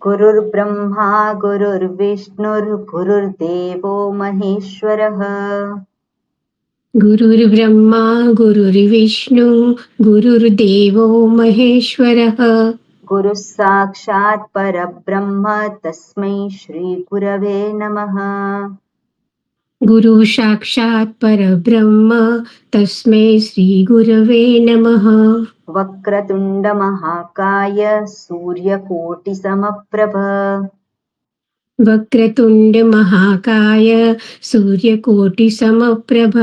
गुरुर्ब्रह्मा गुरुर्विष्णुर्गुरुर्देवो महेश्वरः। गुरुर्ब्रह्मा गुरुर्विष्णु गुरुर्देवो महेश्वरः। गुरुः साक्षात् परब्रह्म तस्मै श्रीगुरवे नमः। गुरु साक्षात् परब्रह्म तस्मै श्रीगुरवे नमः। वक्रतुण्ड महाकाय सूर्यकोटिसमप्रभ। वक्रतुण्ड महाकाय सूर्यकोटिसमप्रभ।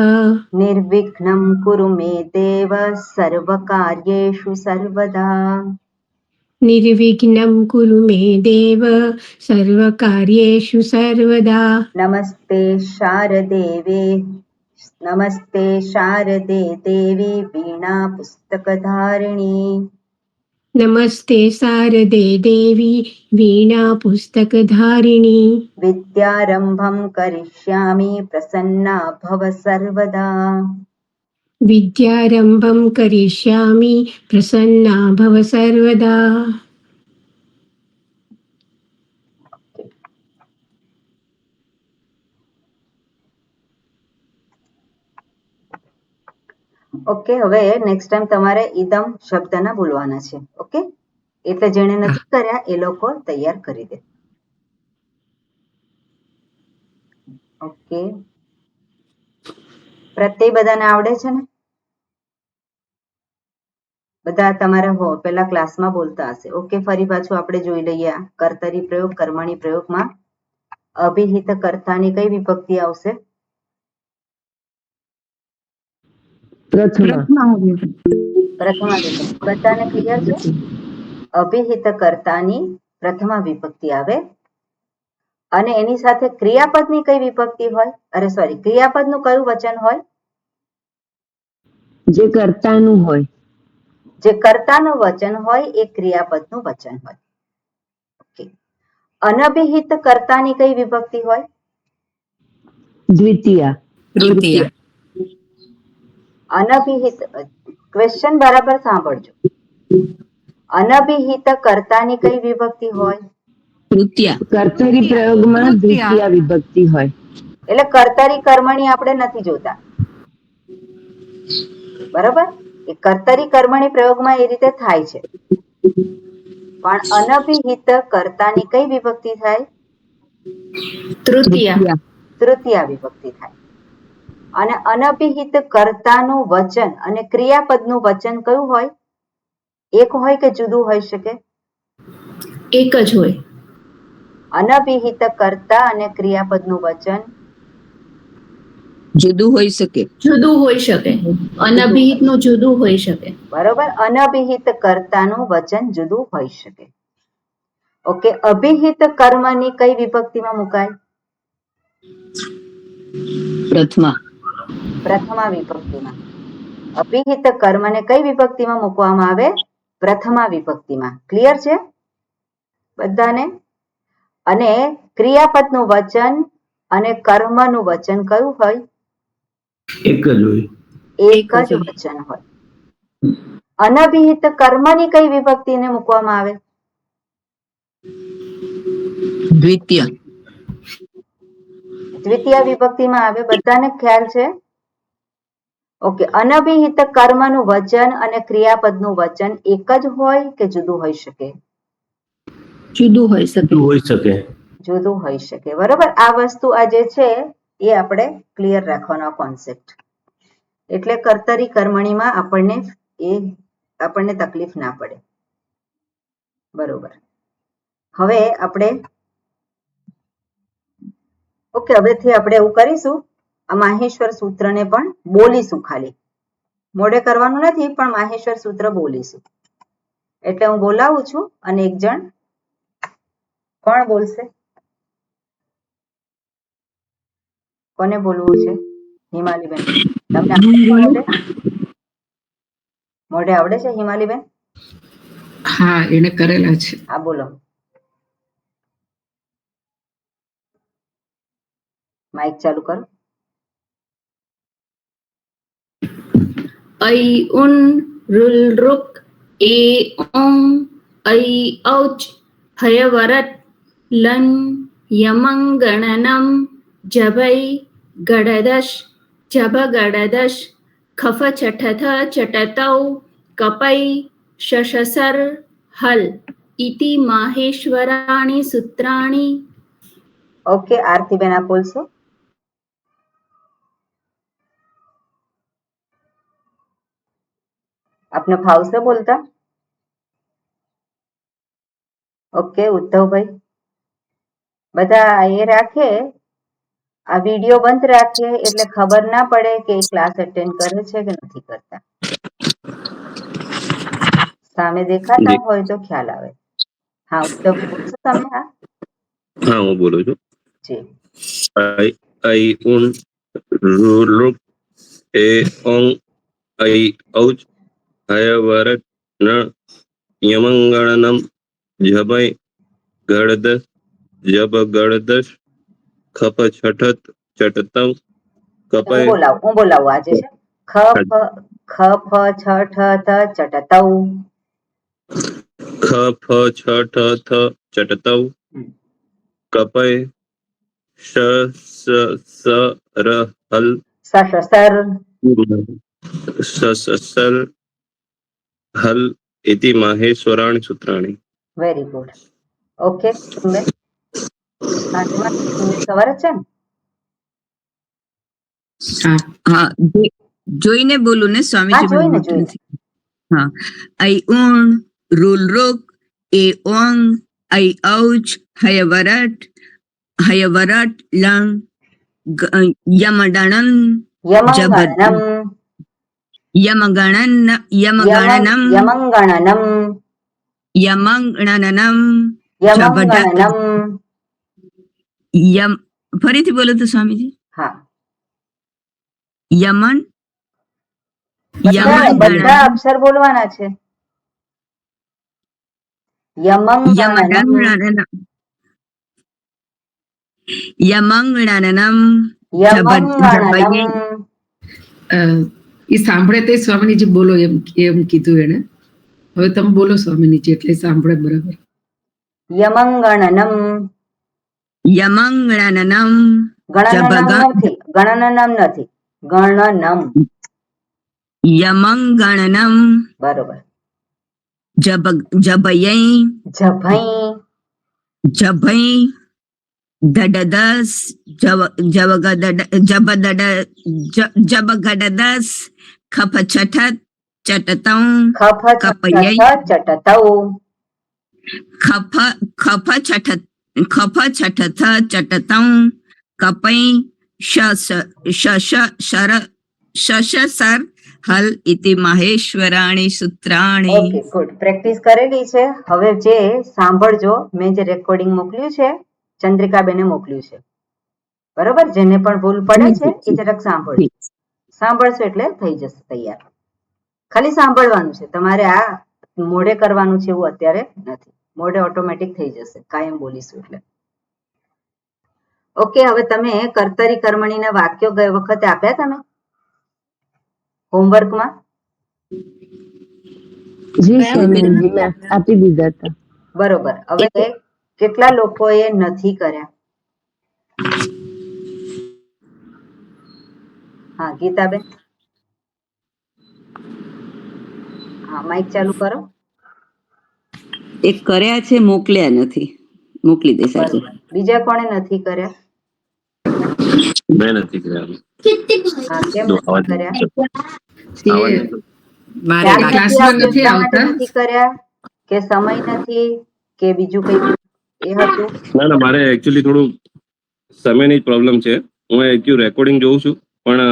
निर्विघ्नं कुरु मे देव सर्वकार्येषु सर्वदा। निर्विघ्नं कुरु मे देव सर्वकार्येषु सर्वदा। नमस्ते शारदे देवी वीणा पुस्तकधारिणी। नमस्ते शारदे देवी वीणा पुस्तकधारिणी। विद्यारम्भं करिष्यामि प्रसन्ना भव सर्वदा। विद्यारम्भं करिष्यामि प्रसन्ना भव सर्वदा। ઓકે, હવે નેક્સ્ટ ટાઈમ તમારે ઇદમ શબ્દના બોલવાના છે. ઓકે, એટલે જેણે નથી કર્યા એ લોકો તૈયાર કરી દે. ઓકે, પ્રત્યય બધાને આવડે છે ને? બધા તમારા પેલા ક્લાસમાં બોલતા હશે. ઓકે, ફરી પાછું આપણે જોઈ લઈએ. કર્તરી પ્રયોગ, કર્મણી પ્રયોગમાં અભિહિત કર્તાની કઈ વિભક્તિ આવશે? પ્રથમા વિભક્તિ. બધાને ક્લિયર છે? અભિહિત કર્તાની પ્રથમા વિભક્તિ આવે અને એની સાથે ક્રિયાપદની કઈ વિભક્તિ હોય? અરે સોરી, ક્રિયાપદનું કયું વચન હોય? જે કર્તાનું હોય. જે કર્તાનું વચન હોય એ ક્રિયાપદનું વચન હોય. ઓકે, અનભિહિત કર્તાની કઈ વિભક્તિ હોય? દ્વિતીયા. અનભિહિત, ક્વેશ્ચન બરાબર સાંભળજો. અનભિહિત કર્તાની કઈ વિભક્તિ હોય? કર્તરી પ્રયોગમાં દ્વિતીયા વિભક્તિ હોય. એટલે કર્તરી કર્મણી આપણે નથી જોતા, બરાબર? એ કર્તરી કર્મણી પ્રયોગમાં એ રીતે થાય છે, પણ અનભિહિત કર્તાની કઈ વિભક્તિ થાય? તૃતીયા વિભક્તિ થાય. અને અનભિહિત કર્તાનું વચન અને ક્રિયાપદનું વચન કયું હોય? એક હોય કે જુદું હોઈ શકે? એક જ હોય. અનભિહિત કર્તા અને ક્રિયાપદનું વચન જુદું હોઈ શકે. અનભિહિતનું જુદું હોઈ શકે. બરોબર, અનભિહિત કર્તાનું વચન જુદું હોઈ શકે. ઓકે, અભિહિત કર્મની કઈ વિભક્તિમાં મુકાય? પ્રથમા વિભક્તિમાં. અભિહિત કર્મને કઈ વિભક્તિમાં મૂકવામાં આવે? પ્રથમા વિભક્તિમાં. ક્લિયર છે બધાને? અને ક્રિયાપદનું વચન અને કર્મનું વચન કયું હોય? એક જ વચન હોય. અનભિહિત કર્મની કઈ વિભક્તિને મૂકવામાં આવે? દ્વિતીય વિભક્તિમાં આવે. બધાને ખ્યાલ છે? ઓકે, અનભિહિત કર્મનું વચન અને ક્રિયાપદનું વચન એક જ હોય કે જુદું હોઈ શકે? જુદું હોઈ શકે. બરોબર, આ વસ્તુ આ જે છે એ આપણે ક્લિયર રાખવાનો કોન્સેપ્ટ. એટલે કર્તરી કર્મણીમાં આપણને તકલીફ ના પડે. બરોબર, હવે આપણે ઓકે, હવેથી આપણે એવું કરીશું, આ માહેશ્વર સૂત્રને પણ બોલીશું. ખાલી મોઢે કરવાનું નથી, પણ માહેશ્વર સૂત્ર બોલીશું. એટલે હું બોલાવું છું અને એક જણ કોણ બોલશે? કોને બોલવું છે? હિમાલીબેન, તમને મોઢે આવડે છે હિમાલીબેન? હા, એને કરેલા છે. હા, બોલો. માઇક ચાલુ કરો. ઐ ઉન રુલ રુક એ ઓમ ઐ ઔચ हयवरत् लन यमंगणनम जभै गडदश जभगडदश खफ चठथ चटतौ कपै शशसर हल इति माहेश्वराणि सूत्राणि. ઓકે, આરતીબેન આપ બોલશો. આપને ફાવશે બોલતા? ઓકે ઉદ્ધવભાઈ, બધા એ રાખે, આ વિડીયો બંધ રાખે એટલે ખબર ના પડે કે ક્લાસ અટેન્ડ કરે છે કે નથી કરતા. સામે દેખાતા હોય તો ખ્યાલ આવે. હા ઉદ્ધવ બોલશો તમે? હા હું બોલું છું. જી. આઈ ઉન રૂપ એ ઓંગ આઈ ઔચ હયવરત ન યમંગણનમ જભય ગળદસ જબ ગળદસ ખપ છઠત ચટતમ કપય. હું બોલાવું આજે છે. ખ ફ છ ઠ થ ચટતૌ. ખ ફ છ ઠ થ ચટતૌ કપય શ સ સ ર હલ સશસર. સસર હલ ઇતિ માહેશ્વરાણિ સૂત્રાણિ. Very good. ઓકે સવારે છે ને? હા, હા જોઈને બોલું ને હા સ્વામીજી? જોઈને જોઈને. હા. આઈ ઉણ રૂલ રોક એ ઓંગ આઈ ઔચ હયવરટ લંગ યમડણન યમંગણનમ. યમગણનમ યમંગણનમ. યમંગણનમ યમંગણનમ. ફરીથી બોલો તો સ્વામીજી. હા યમન બધા અક્ષર બોલવાના છે. યમંગણનમ. યમંગણનમ યમંગણનમ. એ સાંભળે તે સ્વામીજી બોલો એમ એમ કીધું એને. હવે તમે બોલો સ્વામીજી એટલે સાંભળે બરાબર. યમંગણનમ. યમંગણનમ ગણનનમ નથી, ગણનનમ નથી, ગણનમ. યમંગણનમ બરોબર. જભયૈ જભઈ. દડદસ જબગડદસ ખપ છઠત ચટતૌ ખફ કપયૈ ચટતૌ. ખફ છઠથ ચટતૌ કપૈ શશસર હલ ઇતિ માહેશ્વરાણિ સૂત્રાણિ. Okay good. પ્રેક્ટિસ કરેલી છે. હવે જે સાંભળજો, મેં જે રેકોર્ડિંગ મોકલ્યું છે ચંદ્રિકાબેને મોકલ્યું છે, બરોબર? જેને પણ ભૂલ પડે છે એ જરાક સાંભળશો એટલે થઈ જશે તૈયાર. ખાલી સાંભળવાનું છે તમારે, આ મોઢે કરવાનું છે એવું અત્યારે નથી. મોઢે ઓટોમેટિક થઈ જશે, કાયમ બોલીશું એટલે. ઓકે, હવે તમે કર્તરી કર્મણીના વાક્યો ગઈ વખતે આપ્યા તમે હોમવર્કમાં? જી સ્વામીજી મેં આપી દીધા હતા. બરોબર. હવે કેટલા લોકોએ નથી કર્યા? હા ગીતાબેન, હા માઇક ચાલુ કરો. એક કર્યા છે, મોકલ્યા નથી. મોકલી દેશે. બીજા કોણે નથી કર્યા? મેં નથી કર્યા. હા કેમ નથી કર્યા? નથી કર્યા કે સમય નથી કે બીજું કઈ એ હતું? ના મારે એકચ્યુઅલી થોડું સમયની પ્રોબ્લેમ છે. હું એકચ્યુઅલી રેકોર્ડિંગ જોઉં છું પણ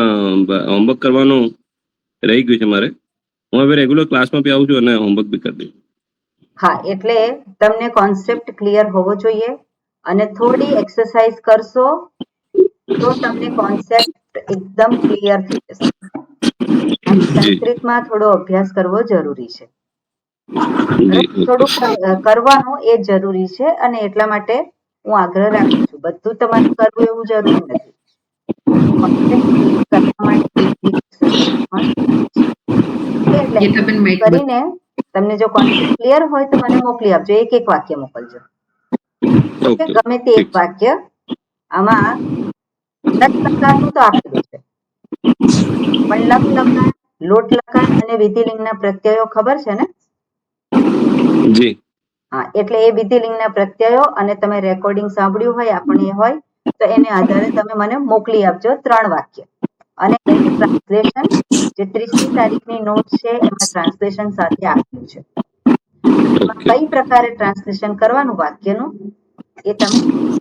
હોમવર્ક કરવાનું રહી ગયું છે મારે. હું હવે રેગ્યુલર ક્લાસમાં બી આવું છું અને હોમવર્ક બી કરી દઉં. હા એટલે તમને કોન્સેપ્ટ ક્લિયર હોવો જોઈએ અને થોડી એક્સરસાઇઝ કરશો તો તમને કોન્સેપ્ટ એકદમ ક્લિયર થઈ જશે. સંસ્કૃતમાં થોડો અભ્યાસ કરવો જરૂરી છે. થોડું કરવાનું એ જરૂરી છે અને એટલા માટે હું આગ્રહ રાખું છું. બધું તમારે કરવું એવું જરૂરી નથી. કરીને તમને જો કોન્સેપ્ટ ક્લિયર હોય તો મને મોકલી આપજો. એક વાક્ય મોકલજો. ઓકે, ઓકે ગમે તે એક વાક્ય. આમાં લટ લકારનું તો આપેલું છે, પણ લક લકાર, લોટ લકાર અને વિધિલિંગના પ્રત્યયો ખબર છે ને? જી. હા, એટલે એ વિધિલિંગના પ્રત્યયો અને તમે રેકોર્ડિંગ સાંભળ્યું હોય, આપણે હોય તો એને આધારે તમે મને મોકલી આપજો 3 વાક્ય, અને એનું ટ્રાન્સલેશન જે 30મી તારીખની નોટ છે એમાં ટ્રાન્સલેશન સાથે આપ્યું છે. કઈ પ્રકારે ટ્રાન્સલેશન કરવાનું વાક્યનું એ તમે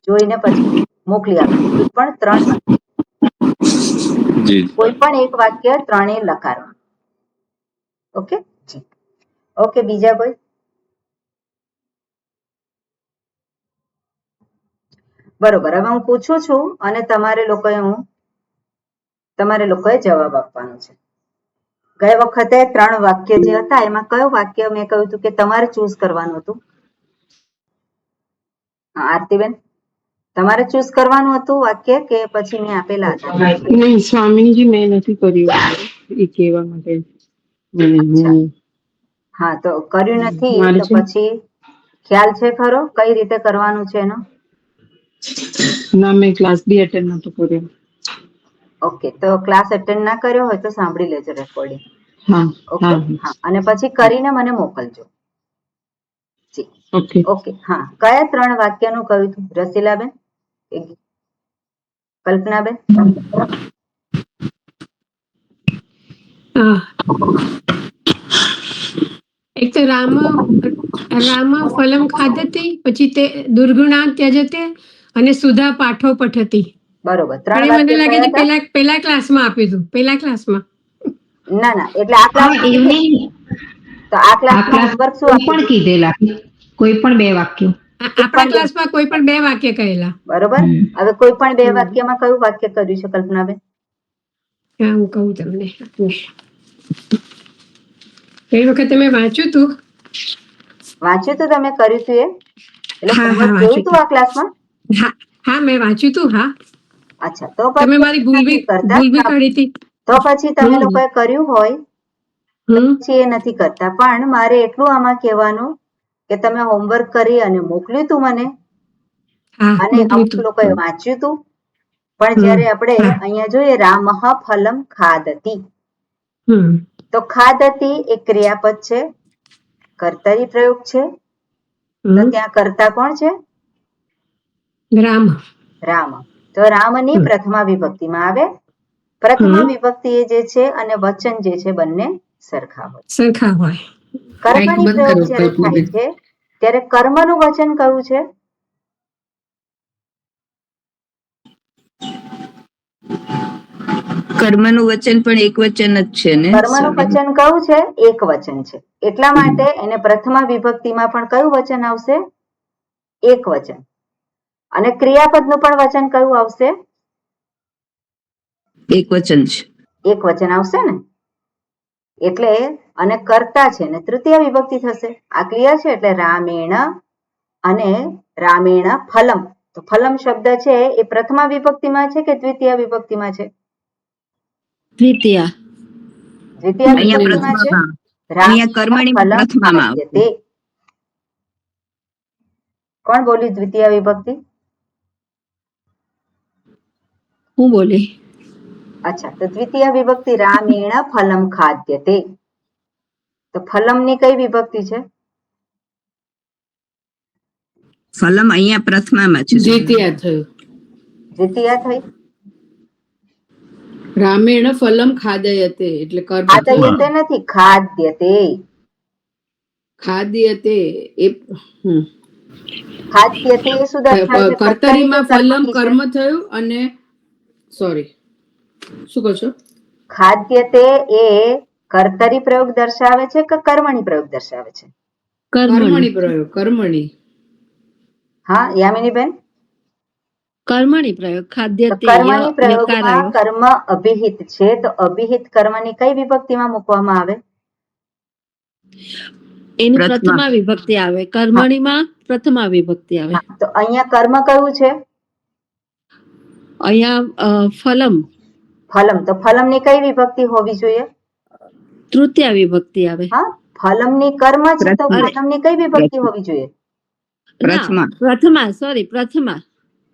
જોઈને પછી મોકલી આપજો. એ પણ 3 વાક્ય, જી. કોઈ પણ એક વાક્ય 3 લકારમાં. ઓકે જી. ઓકે, બીજા કોઈ? બરોબર, હવે હું પૂછું છું અને તમારે લોકોએ જવાબ આપવાનો છે. ગઈ વખતે 3 વાક્ય જે હતા એમાં કયું વાક્ય મેં કહ્યું હતું કે તમારે ચૂઝ કરવાનું હતું? હા, આરતીબેન, તમારે ચૂઝ કરવાનું હતું વાક્ય કે પછી મેં આપેલા હતા? નહીં સ્વામીજી, મેં નથી કર્યું એ કહેવા માટે. અચ્છા, હા, તો કર્યું નથી મારે તો છે પછી ખ્યાલ છે ખરો કઈ રીતે કરવાનું છે એનો? ના, મેં ક્લાસ બી અટેન્ડ નતો કર્યો. ઓકે, તો ક્લાસ અટેન્ડ ના કર્યો હોય તો સાંભળી લેજો રેકોર્ડિંગ. હા ઓકે, હા હા, અને પછી કરીને મને મોકલજો. જી, ઓકે. ઓકે. હા, કયા 3 વાક્યનું કહ્યું હતું રસીલાબેન, કલ્પનાબેન? એક તો રામ ફલમ ખાદતે, પછી તે દુર્ગુણા ત્યજતે અને સુધા પાઠો પઠતી. બરોબર, 3 પણ એ મને વાક્ય લાગે કયા છે હતા? પેલા ક્લાસમાં આપ્યું હતું, પેલા ક્લાસમાં. ના ના, એટલે આ ક્લાસમાં નથી. તો આ ક્લાસમાં હોમવર્ક શું આપ્યું હતું? કીધેલા કોઈ પણ 2 વાક્યો. આપણા ક્લાસમાં કોઈ પણ 2 વાક્ય કહેલા. બરોબર, હવે કોઈ પણ 2 વાક્યમાં કયું વાક્ય કર્યું છે કલ્પનાબેન? હા, હું કહું તમને. એ વખતે મેં વાંચ્યું હતું. વાંચ્યું તો તમે કર્યું હતું એ? એટલે હા, હોમવર્ક જોયું વાંચ્યું હતું આ ક્લાસમાં? હા, મેં વાંચ્યું હતું. હા, અચ્છા, તો તમે પછી મારી નથી કરતા. ભૂલ બી કાઢી હતી. તો પછી તમે લોકોએ કર્યું હોય તો હમ પછી એ નથી કરતા. પણ મારે એટલું આમાં કહેવાનું કે તમે હોમવર્ક કરી અને મોકલ્યું તું મને, હા, અને મોકલ્યું અમુક હતું. લોકોએ વાંચ્યું તું. પણ જ્યારે આપણે અહીંયા જોઈએ રામઃ ફલમ ખાદતી, તો ખાદતી એક ક્રિયાપદ છે, કર્તરી પ્રયોગ છે. તો ત્યાં કર્તા કોણ છે? રામ. રામ. તો રામની પ્રથમા વિભક્તિમાં આવે. પ્રથમા વિભક્તિ એ જે છે અને વચન જે છે બંને સરખા હોય. કર્મણી બંધ પ્રયોગ કરો જ્યારે થાય કલ્પનાબેન. છે ત્યારે કર્મનું વચન કયું છે? કર્મનું વચન પણ એક વચન જ છે ને? કર્મનું વચન કયું છે? એક વચન છે. એટલા માટે એને પ્રથમા વિભક્તિમાં પણ કયું વચન આવશે? એક વચન. અને ક્રિયાપદનું પણ વચન કયું આવશે? એક વચન છે. એક વચન આવશે ને? એટલે અને કર્તા છે ને તૃતીય વિભક્તિ થશે. આ ક્લિયર છે? એટલે રામેણ અને રામેણ ફલમ. તો ફલમ શબ્દ છે એ પ્રથમા વિભક્તિમાં છે કે દ્વિતીય વિભક્તિમાં છે? દ્વિતીય. દ્વિતીય વિભક્તિમાં છે. અહીંયા કર્મણી ફલમ પ્રથમામાં આવશે. ખાદ્યતે. કોણ બોલ્યું દ્વિતીય વિભક્તિ? હું બોલી? અચ્છા, તો દ્વિતીય વિભક્તિ રામેણ ફલમ ખાદ્યતે. તો ફલમની કઈ વિભક્તિ છે? ફલમ અહીંયા પ્રથમામાં છે. દ્વિતીય થયું. દ્વિતીય થઈ. રામેણ ફલમ ખાદયતે એટલે કર્મ ખાદ્યતે નથી, ખાદ્યતે. ખાદ્યતે એ ખાદ્યતે એ શું દર્શાવે છે? કર્તરીમાં ફલમ કર્મની છે. કર્મ થયું અને સોરી શું કહો છો? ખાદ્યતે એ કર્તરી પ્રયોગ દર્શાવે છે કે કર્મણી પ્રયોગ દર્શાવે છે? કર્મણી પ્રયોગ. કર્મણી. હા, યામિનીબેન? કર્મણી પ્રયોગ. તો કર્મણી પ્રયોગમાં કર્મ અભિહિત છે, તો અભિહિત કર્મની કઈ વિભક્તિમાં મૂકવામાં આવે? એની પ્રથમા વિભક્તિ આવે. કર્મણીમાં પ્રથમા વિભક્તિ આવે. તો અહીંયા કર્મ કયું છે? અહીંયા ફલમ. ફલમ. તો ફલમની કઈ વિભક્તિ હોવી જોઈએ? તૃતીય વિભક્તિ આવે. હા, ફલમની કર્મ છે તો ફલમની કઈ વિભક્તિ હોવી જોઈએ? પ્રથમા. પ્રથમા સોરી પ્રથમા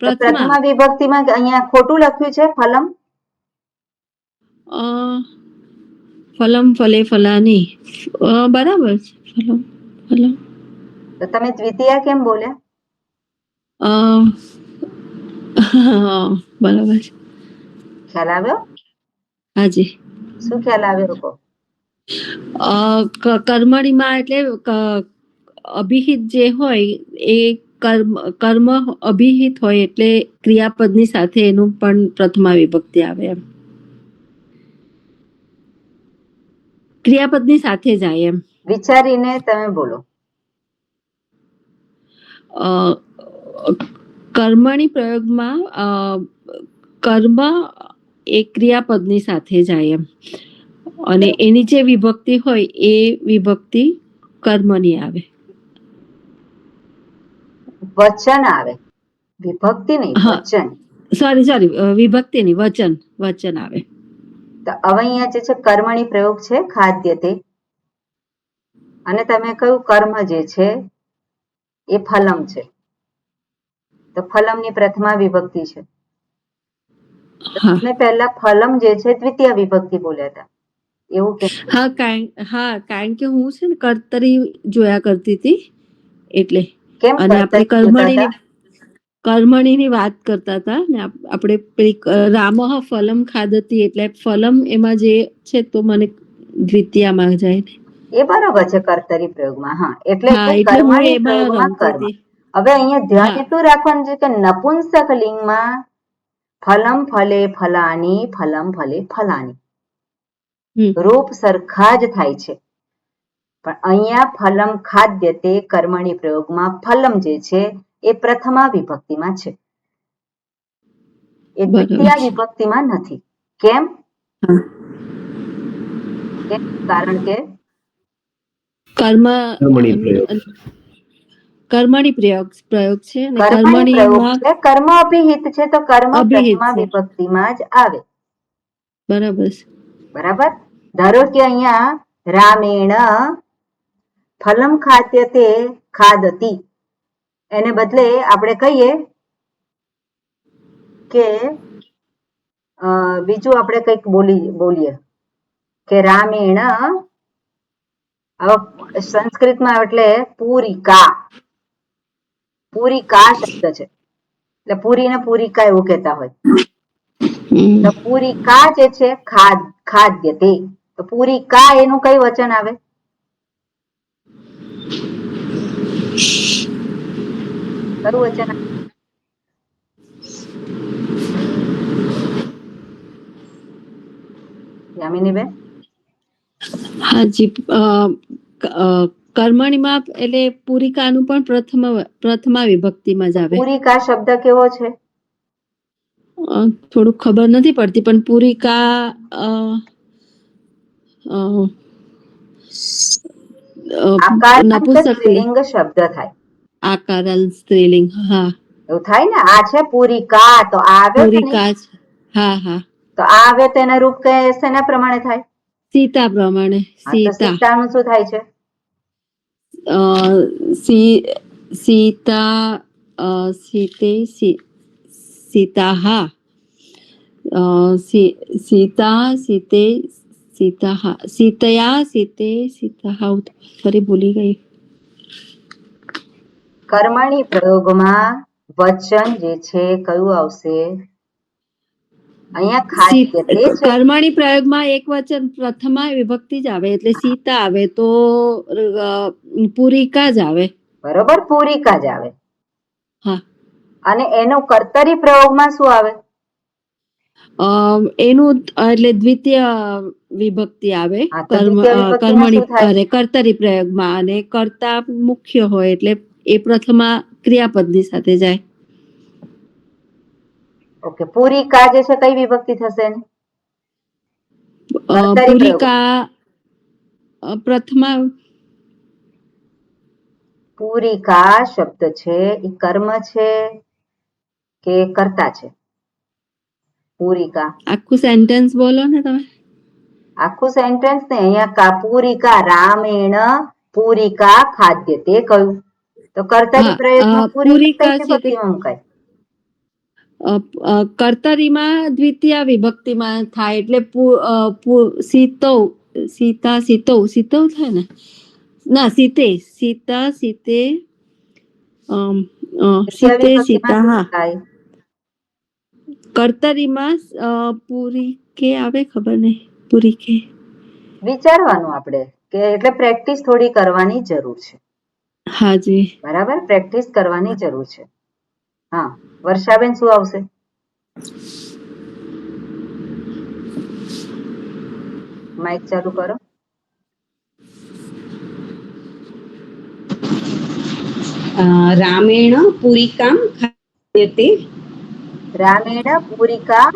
તો પ્રથમા વિભક્તિમાં અહીંયા ખોટું લખ્યું છે ફલમ. અ, ફલમ ફલે ફલાની બરાબર છે ફલમ ફલમ તો તમે દ્વિતીયા કેમ બોલ્યા? અ, બરાબર છે ખ્યાલ આવ્યો? હાજી. શું ખ્યાલ આવ્યો કહો? કર્મણીમાં એટલે અભિહિત જે હોય એ કર્મ અભિહિત હોય એટલે ક્રિયાપદની સાથે એનું પણ પ્રથમા વિભક્તિ આવે એમ. ક્રિયાપદની સાથે જાય એમ. વિચારીને તમે બોલો. કર્મણી પ્રયોગમાં કર્મ એ ક્રિયાપદની સાથે જાય એમ અને એની જે વિભક્તિ હોય એ વિભક્તિ કર્મની આવે. વચન આવે, વિભક્તિ નહીં, હા. વચન. સોરી વિભક્તિની વચન આવે. તો હવે અહીંયા જે છે કર્મણી પ્રયોગ છે ખાદ્ય તે, અને તમે કહ્યું કર્મ જે છે એ ફલમ છે, તો ફલમની પ્રથમા વિભક્તિ છે. હા તમે પહેલા ફલમ જે છે દ્વિતીય વિભક્તિ બોલ્યા હતા એવું કેમ? કારણ કે હું છે ને કર્તરી જોયા કરતી હતી એટલે. કેમ અને આપણે કર્તરી જોતા કર્મણીની વાત કરતા હતા ને આપણે પેલી રામઃ ફલમ ખાદતી એટલે ફલમ એમાં જે છે તો મને દ્વિતીયામાં જાય ને. એ બરોબર છે કર્તરી પ્રયોગમાં. હા, એટલે હા એટલે હું કર્મણી એમાં પ્રયોગમાં રમતી કર્મ. હતી. હવે અહીંયા ધ્યાન હા. એટલું રાખવાનું છે કે નપુંસક લિંગમાં ફલમ ફલે ફલાની, ફલમ ફલે ફલાની હમ. રૂપ સરખા જ થાય છે, પણ અહીંયા ફલમ ખાદ્ય તે કર્મણી પ્રયોગમાં ફલમ જે છે એ પ્રથમા વિભક્તિમાં છે, એ બરાબર દ્વિતીય છે. વિભક્તિમાં નથી. કેમ? હા. કારણ કે કર્મણી પ્રયોગ છે અને કર્મણી પ્રયોગ કર્મણીમાં છે, કર્મ અભિહિત છે, તો કર્મ અભિહિત પ્રથમા છે. વિભક્તિમાં જ આવે. બરાબર છે. બરાબર. ધારો કે અહીંયા રામેણ ફલમ ખાદ્યતે ખાદતી, એને બદલે આપણે કહીએ કે બીજું આપણે કંઈક બોલીએ કે રામેણ, સંસ્કૃતમાં એટલે પૂરિકા શબ્દ છે એટલે પૂરી ને પૂરિકા એવું કહેતા હોય. તો પૂરિકા જે છે ખાદ્ય તે, તો પૂરિકા એનું કઈ વચન આવે? કયું વચન આવે? યામિનીબેન? હાજી. કર્મણીમાં એટલે પૂરિકાનું પણ પ્રથમા વિભક્તિમાં જ આવે. પૂરિકા શબ્દ કેવો છે? થોડું ખબર નથી પડતી પણ પૂરિકા નપુંસક સ્ત્રીલિંગ શબ્દ થાય. આકારલ સ્ત્રીલિંગ. હા એવું થાય ને. આ છે પૂરિકા, તો આ આવ્યો કે નહીં? પૂરિકા. હા હા. તો આ આવે તો એના રૂપ શેના પ્રમાણે થાય? સીતા પ્રમાણે. હા, તો સીતાનું શું થાય છે? સીતા સીતાહા સીતા સીતે સીતાહા સીતયા સીતે સીતાહા. ફરી ભૂલી ગઈ. કર્મણી પ્રયોગમાં વચન જે છે કયું આવશે? અહીંયા ખાદ્ય તે છે. કર્મણી પ્રયોગમાં એક વચન પ્રથમા વિભક્તિ જ આવે એટલે સીતા આવે તો પૂરિકા જ આવે. બરોબર, પૂરિકા જ આવે. હા. અને એનો કર્તરી પ્રયોગમાં શું આવે? એનું એટલે દ્વિતીય વિભક્તિ આવે કર્તરી પ્રયોગમાં, અને કર્તા મુખ્ય હોય એટલે એ પ્રથમા ક્રિયાપદની સાથે જાય. ઓકે. પૂરિકા જે છે કઈ વિભક્તિ થશે? પૂરિકા પ્રથમા. પૂરિકા શબ્દ છે એ કર્મ છે કે કર્તા છે? પૂરિકા આખું સેન્ટેન્સ બોલો ને તમે. આખું સેન્ટેન્સ ને. અહીંયા પૂરિકા રામેણ પૂરિકા ખાદ્ય તે કહ્યું, તો તો કર્તારી હા, પ્રયોગમાં પૂરિકા કઈ પૂરિકા છે તે વિભક્તિમાં મુકાય? કર્તરીમાં દ્વિતીય વિભક્તિમાં થાય એટલે સીતા સીતૌ થાય ને, ના સીતે સીતા સીતે દ્વિતીય સીતે વિભક્તિમાં સીતા, શું હા. મુકાય? કર્તરીમાં પૂરી કે આવે, ખબર નહીં, પૂરી કે. વિચારવાનું આપણે કે એટલે પ્રેક્ટિસ થોડી કરવાની જરૂર છે. હાજી. બરાબર, પ્રેક્ટિસ કરવાની જરૂર છે. હા, વર્ષાબેન શું આવશે? માઇક ચાલુ કરો. રામેણ પૂરિકામ ખાદ્યતે. રામેણ પૂરિકા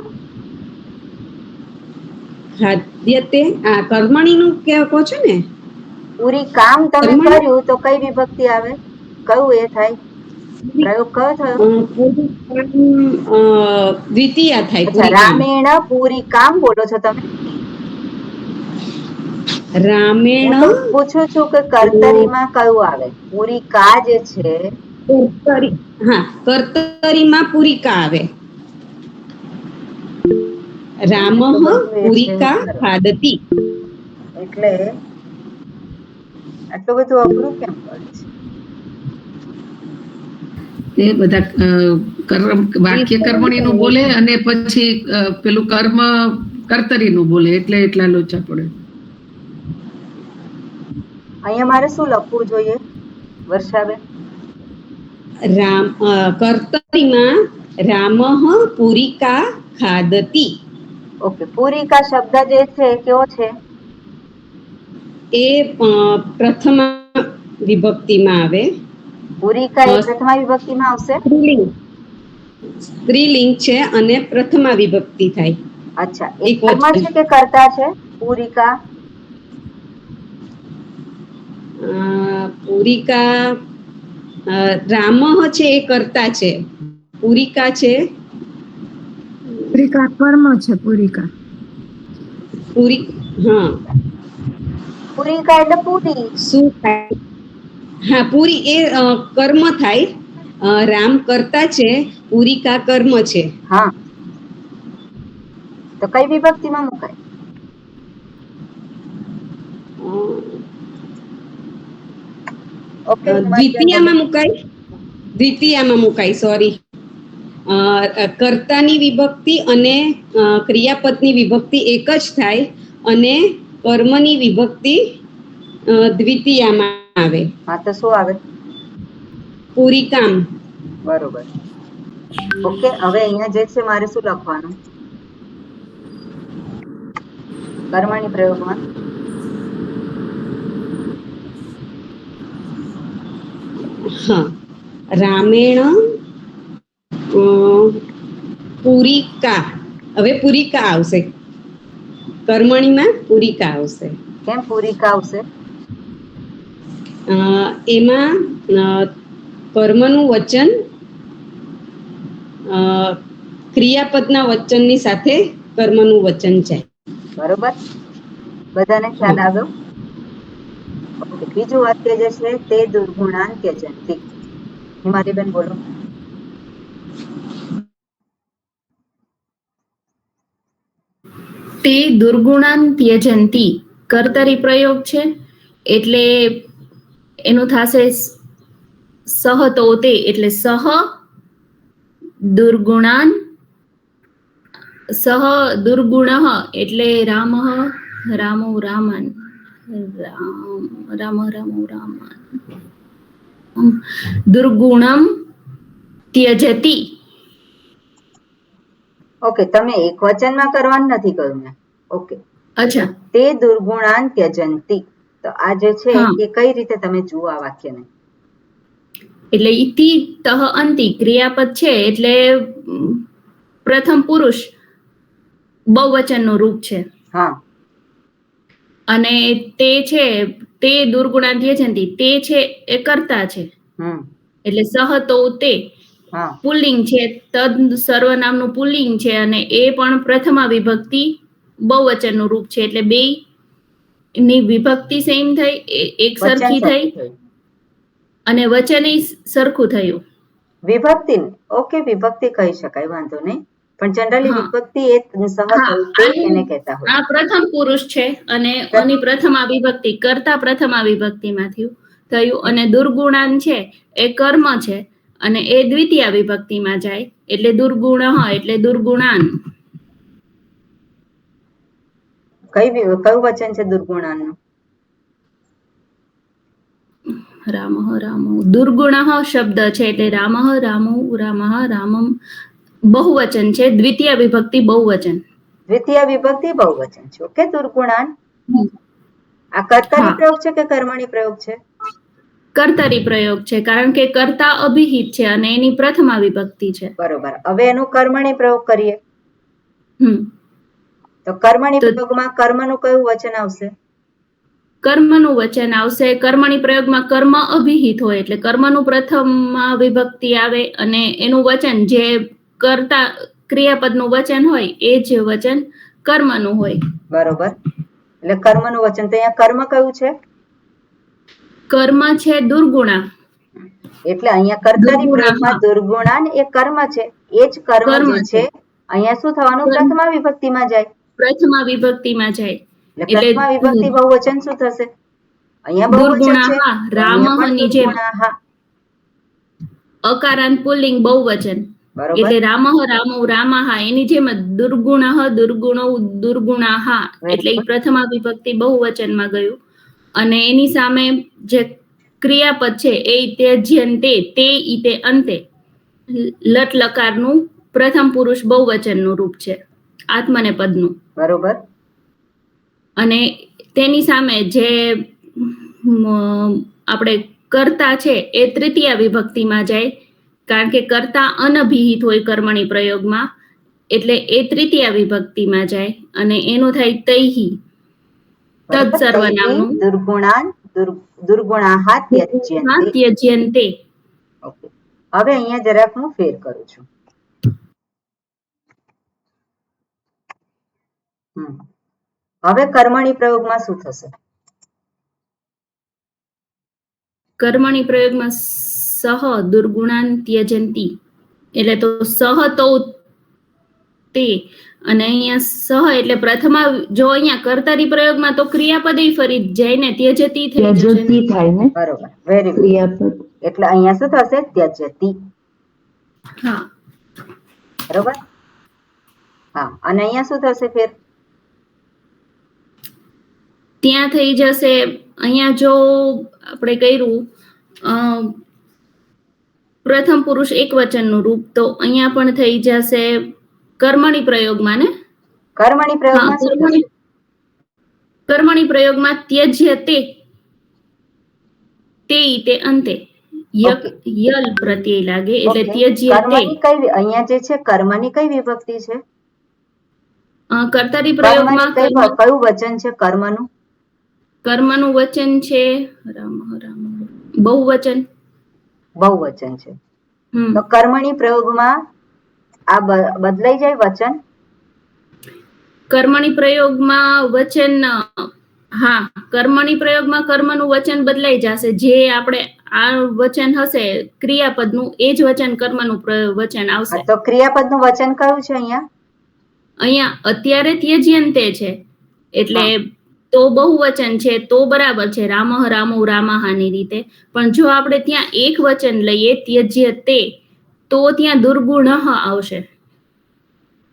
ખાદ્યતે. આ કર્મણીનું કહો છો ને? પૂરિકામ તમે કર્મણી કર્યું તો કઈ વિભક્તિ આવે? કયું એ થાય? પ્રયોગ કયો થયો? પૂરિકામ દ્વિતીય થાય. અચ્છા, રામેણ પૂરિકામ બોલો છો તમે. રામેણ હું તો પૂછું છું કે કર્તરીમાં કયું આવે? પૂરિકા જે છે કર્તરીમાં પૂરિકા આવે. રામઃ તો બધું એ છે પૂરિકા ખરું. ખાદતિ. એટલે આટલું બધું અઘરું કેમ પડે છે? તે બધા વાક્ય કર્મણીનું બોલે અને પછી પેલું કર્મ કર્તરીનું બોલે એટલે એટલા લોચા પડે. અહીંયા મારે શું લખવું જોઈએ વર્ષાબેન? કર્તરીમાં રામઃ પૂરિકા ખાદતિ. ઓકે, પૂરિકા શબ્દ જે છે કેવો છે? એ પ્રથમા વિભક્તિમાં આવે. પૂરિકા એ પ્રથમા વિભક્તિમાં આવશે? સ્ત્રીલિંગ છે અને પ્રથમા વિભક્તિ થાય. અચ્છા, એ એક કર્મ વચન. છે કે કર્તા છે? પૂરિકા પૂરિકા રામઃ છે એ કર્તા છે. પૂરિકા છે પૂરિકા કર્મ છે. પૂરિકા હા. પૂરિકા એટલે પૂરી. શું થાય? હા, પૂરી એ કર્મ થાય. રામ કર્તા છે, પૂરિકા કર્મ છે. હા, તો કઈ વિભક્તિમાં મુકાય? ઓકે, દ્વિતીયામાં મુકાય. સોરી. કર્તાની વિભક્તિ અને ક્રિયાપદની વિભક્તિ એક જ થાય અને કર્મની વિભક્તિ દ્વિતીયામાં આવે. હા, તો શું આવે? પૂરિકામ. બરોબર. ઓકે, હવે અહીંયા જે છે મારે શું લખવાનું કર્મણી પ્રયોગમાં? હા, રામેણ પૂરિકા. હવે પૂરિકા આવશે. કર્મણીમાં પૂરિકા આવશે. કેમ પૂરિકા આવશે? એમાં કર્મનું વચન ક્રિયાપદના વચનની સાથે કર્મનું વચન છે. બરોબર, બધાને ખ્યાલ આવ્યો? ઓકે, બીજું વાક્ય જે છે તે દુર્ગુણાન ત્યજંતિ. હિમાલીબેન બોલો. તે દુર્ગુણાન ત્યજંતિ કર્તરી પ્રયોગ છે એટલે એનું થશે સહ તો તે, એટલે સહ દુર્ગુણાન, સહ દુર્ગુણ એટલે રામ રામો રામન રામ દુર્ગુણમ ત્યજતિ. ઓકે, તમે એક વચનમાં કરવાનું નથી કહ્યું મેં. ઓકે, અચ્છા, તે દુર્ગુણાન ત્યજંતિ. તો આ જે છે હા. એ કઈ રીતે તમે જુઓ આ વાક્યને? એટલે ઇતિ તહ અંતિ ક્રિયાપદ છે એટલે પ્રથમ પુરુષ બહુવચનનું રૂપ છે. હા, અને તે છે તે દુર્ગુણાધ્ય છે, તે છે એ કર્તા છે એટલે સહ તો તે હા, પુલ્લિંગ છે, તદ સર્વનામનું પુલ્લિંગ છે અને એ પણ પ્રથમા વિભક્તિ બહુવચનનું રૂપ છે એટલે બે ની વિભક્તિ સેમ થઈ, એક વચન સરખી થઈ. થયું. અને વચન સરખું થયું. વિભક્તિ, ઓકે, વિભક્તિ કહી શકાય, વાંધો નહીં, પણ જનરલી હા. વિભક્તિ એ સહ થયું તે એને કહેતા હોય. આ પ્રથમ પુરુષ છે અને આની પ્રથમા વિભક્તિ કરતા પ્રથમા વિભક્તિમાં થયું અને દુર્ગુણાન છે એ કર્મ છે અને એ દ્વિતીય વિભક્તિમાં જાય એટલે દુર્ગુણ એટલે દુર્ગુણાન. કયું વચન છે દુર્ગુણાનનું? રામ રામ દુર્ગુણ શબ્દ છે એટલે રામ રામુ રામ રામમ બહુવચન છે, દ્વિતીય વિભક્તિ બહુવચન. દ્વિતીય વિભક્તિ બહુવચન છે. ઓકે, દુર્ગુણાન. આ કર્તરી હા. પ્રયોગ છે કે કર્મણી પ્રયોગ છે? કર્તરી પ્રયોગ છે કારણ કે કર્તા અભિહિત છે અને એની પ્રથમા વિભક્તિ છે. બરોબર. હવે એનું કર્મણી પ્રયોગ કરીએ તો કર્મણી પ્રયોગમાં કર્મનું કયું વચન આવશે? કર્મનું વચન આવશે. કર્મણી પ્રયોગમાં કર્મ અભિહિત હોય એટલે કર્મનું પ્રથમ વિભક્તિ આવે અને એનું વચન જે કર્તા ક્રિયાપદનું વચન હોય એ જ વચન કર્મનું હોય. બરોબર. એટલે કર્મનું વચન, તો અહીંયા કર્મ કયું છે? કર્મ છે દુર્ગુણા. એટલે અહીંયા કર્તરી પ્રયોગમાં દુર્ગુણાન એ કર્મ છે, એ જ કર્મ જે છે અહીંયા શું થવાનું? પ્રથમા વિભક્તિમાં જાય. પ્રથમા વિભક્તિમાં જાય એટલે પ્રથમા વિભક્તિ બહુવચન શું થશે? અહીંયા બહુવચન છે, રામની જેમ અકારાંત પુલ્લિંગ બહુવચન બરોબર. એટલે રામ રામો રામાહા એની જેમ દુર્ગુણ દુર્ગુણો દુર્ગુણાહા એટલે એ પ્રથમા વિભક્તિ બહુવચનમાં ગયું અને એની સામે જે ક્રિયાપદ છે એ ત્યજ્યંતે તે ઈતે અંતે લટ લકારનું પ્રથમ પુરુષ બહુવચનનું રૂપ છે, આત્મનેપદનું. બરોબર. અને તેની સામે જે આપણે કર્તા છે એ તૃતીય વિભક્તિમાં જાય કારણ કે કર્તા અનભિહિત હોય કર્મણી પ્રયોગમાં એટલે એ તૃતીય વિભક્તિમાં જાય અને એનું થાય તૈહી તદ સર્વનામનું દુર્ગુણાન દુર્ગુણાહા ત્યજ્યન્તે. ત્યજ્યન્તે. ઓકે, હવે અહીંયા જરાક હું ફેર કરું છું. હવે કર્મણી પ્રયોગમાં શું થશે? કર્મણી પ્રયોગમાં સહ દુર્ગુણાન ત્યજંતી એટલે તો સહ તો તે અને અહીંયા સહ એટલે પ્રથમા જો અહીંયા કર્તરી પ્રયોગમાં તો ક્રિયાપદ ફરી જાય ને ત્યજતી થઈ જશે. થાય ને બરોબર, વેરી ગુડ. ક્રિયાપદ. એટલે અહીંયા શું થશે? ત્યજતી. હા બરોબર. હા, અને અહીંયા શું થશે ફેર? ત્યાં થઈ જશે. અહીંયા જો આપણે કર્યું પ્રથમ પુરુષ એક વચનનું રૂપ તો અહીંયા પણ થઈ જશે કર્મણી પ્રયોગમાં ને કર્મણી પ્રયોગમાં શું થશે? કર્મણી પ્રયોગમાં ત્યજ્ય તે તે અંતે યલ પ્રત્યય લાગે એટલે ત્યજ્ય તે. કર્મની કઈ અહીંયા જે છે કર્મની કઈ વિભક્તિ છે? કર્તરી કર્મની પ્રયોગમાં કયું વચન છે કર્મનું? કર્મનું વચન છે રામ રામ બહુવચન. બહુવચન છે. તો કર્મણી પ્રયોગમાં આ બદલાઈ જાય વચન? કર્મણી પ્રયોગમાં વચન હા કર્મણી પ્રયોગમાં કર્મનું વચન બદલાઈ જશે. જે આપણે આ વચન હશે ક્રિયાપદનું એ જ વચન કર્મનું વચન આવશે. તો ક્રિયાપદનું વચન કયું છે અહીંયા? અહીંયા અત્યારે ત્યજ્યંતે છે એટલે તો બહુવચન છે તો બરાબર છે રામ રામો રામાહાની રીતે. પણ જો આપણે ત્યાં એક વચન લઈએ ત્યજ્ય તે તો ત્યાં દુર્ગુણ આવશે.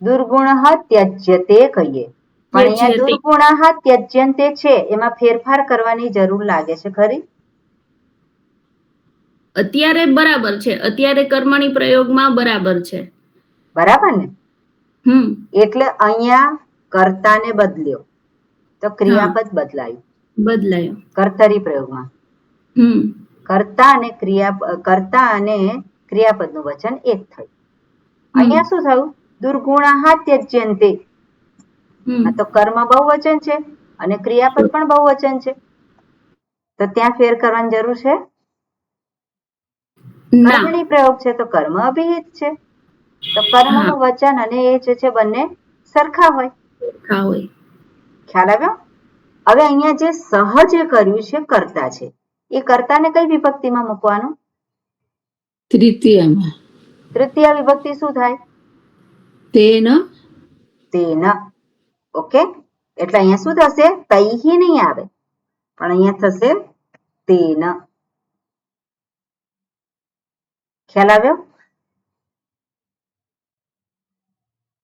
દુર્ગુણ ત્યજ્યતે કહીએ પણ અહીંયા દુર્ગુણ ત્યજ્યંતે છે એમાં ફેરફાર કરવાની જરૂર લાગે છે ખરી? અત્યારે બરાબર છે, અત્યારે કર્મણી પ્રયોગમાં બરાબર છે. બરાબર ને? એટલે અહીંયા કર્તાને બદલ્યો તો ક્રિયાપદ બદલાયું કર્તરી પ્રયોગમાં. કર્તા અને ક્રિયાપદનું વચન એક થયું. અહીંયા શું થયું? દુર્ગુણાહ ત્યજ્યન્તે. આ તો કર્મ બહુવચન છે અને ક્રિયાપદ પણ બહુવચન છે તો ત્યાં ફેર કરવાની જરૂર છે? કર્મણી પ્રયોગ છે તો કર્મ અભિહિત છે તો કર્મનું વચન અને એ જે છે બંને સરખા હોય. ખ્યાલ આવ્યો? હવે અહીંયા જે સહજે કર્યું છે કર્તા છે એ કર્તાને કઈ વિભક્તિમાં મૂકવાનું? તૃતીયામાં. તૃતીય વિભક્તિ શું થાય? તેન. તેન. ઓકે, એટલે અહીંયા શું થશે? તૈહી નહીં આવે, પણ અહીંયા થશે તેન. ખ્યાલ આવ્યો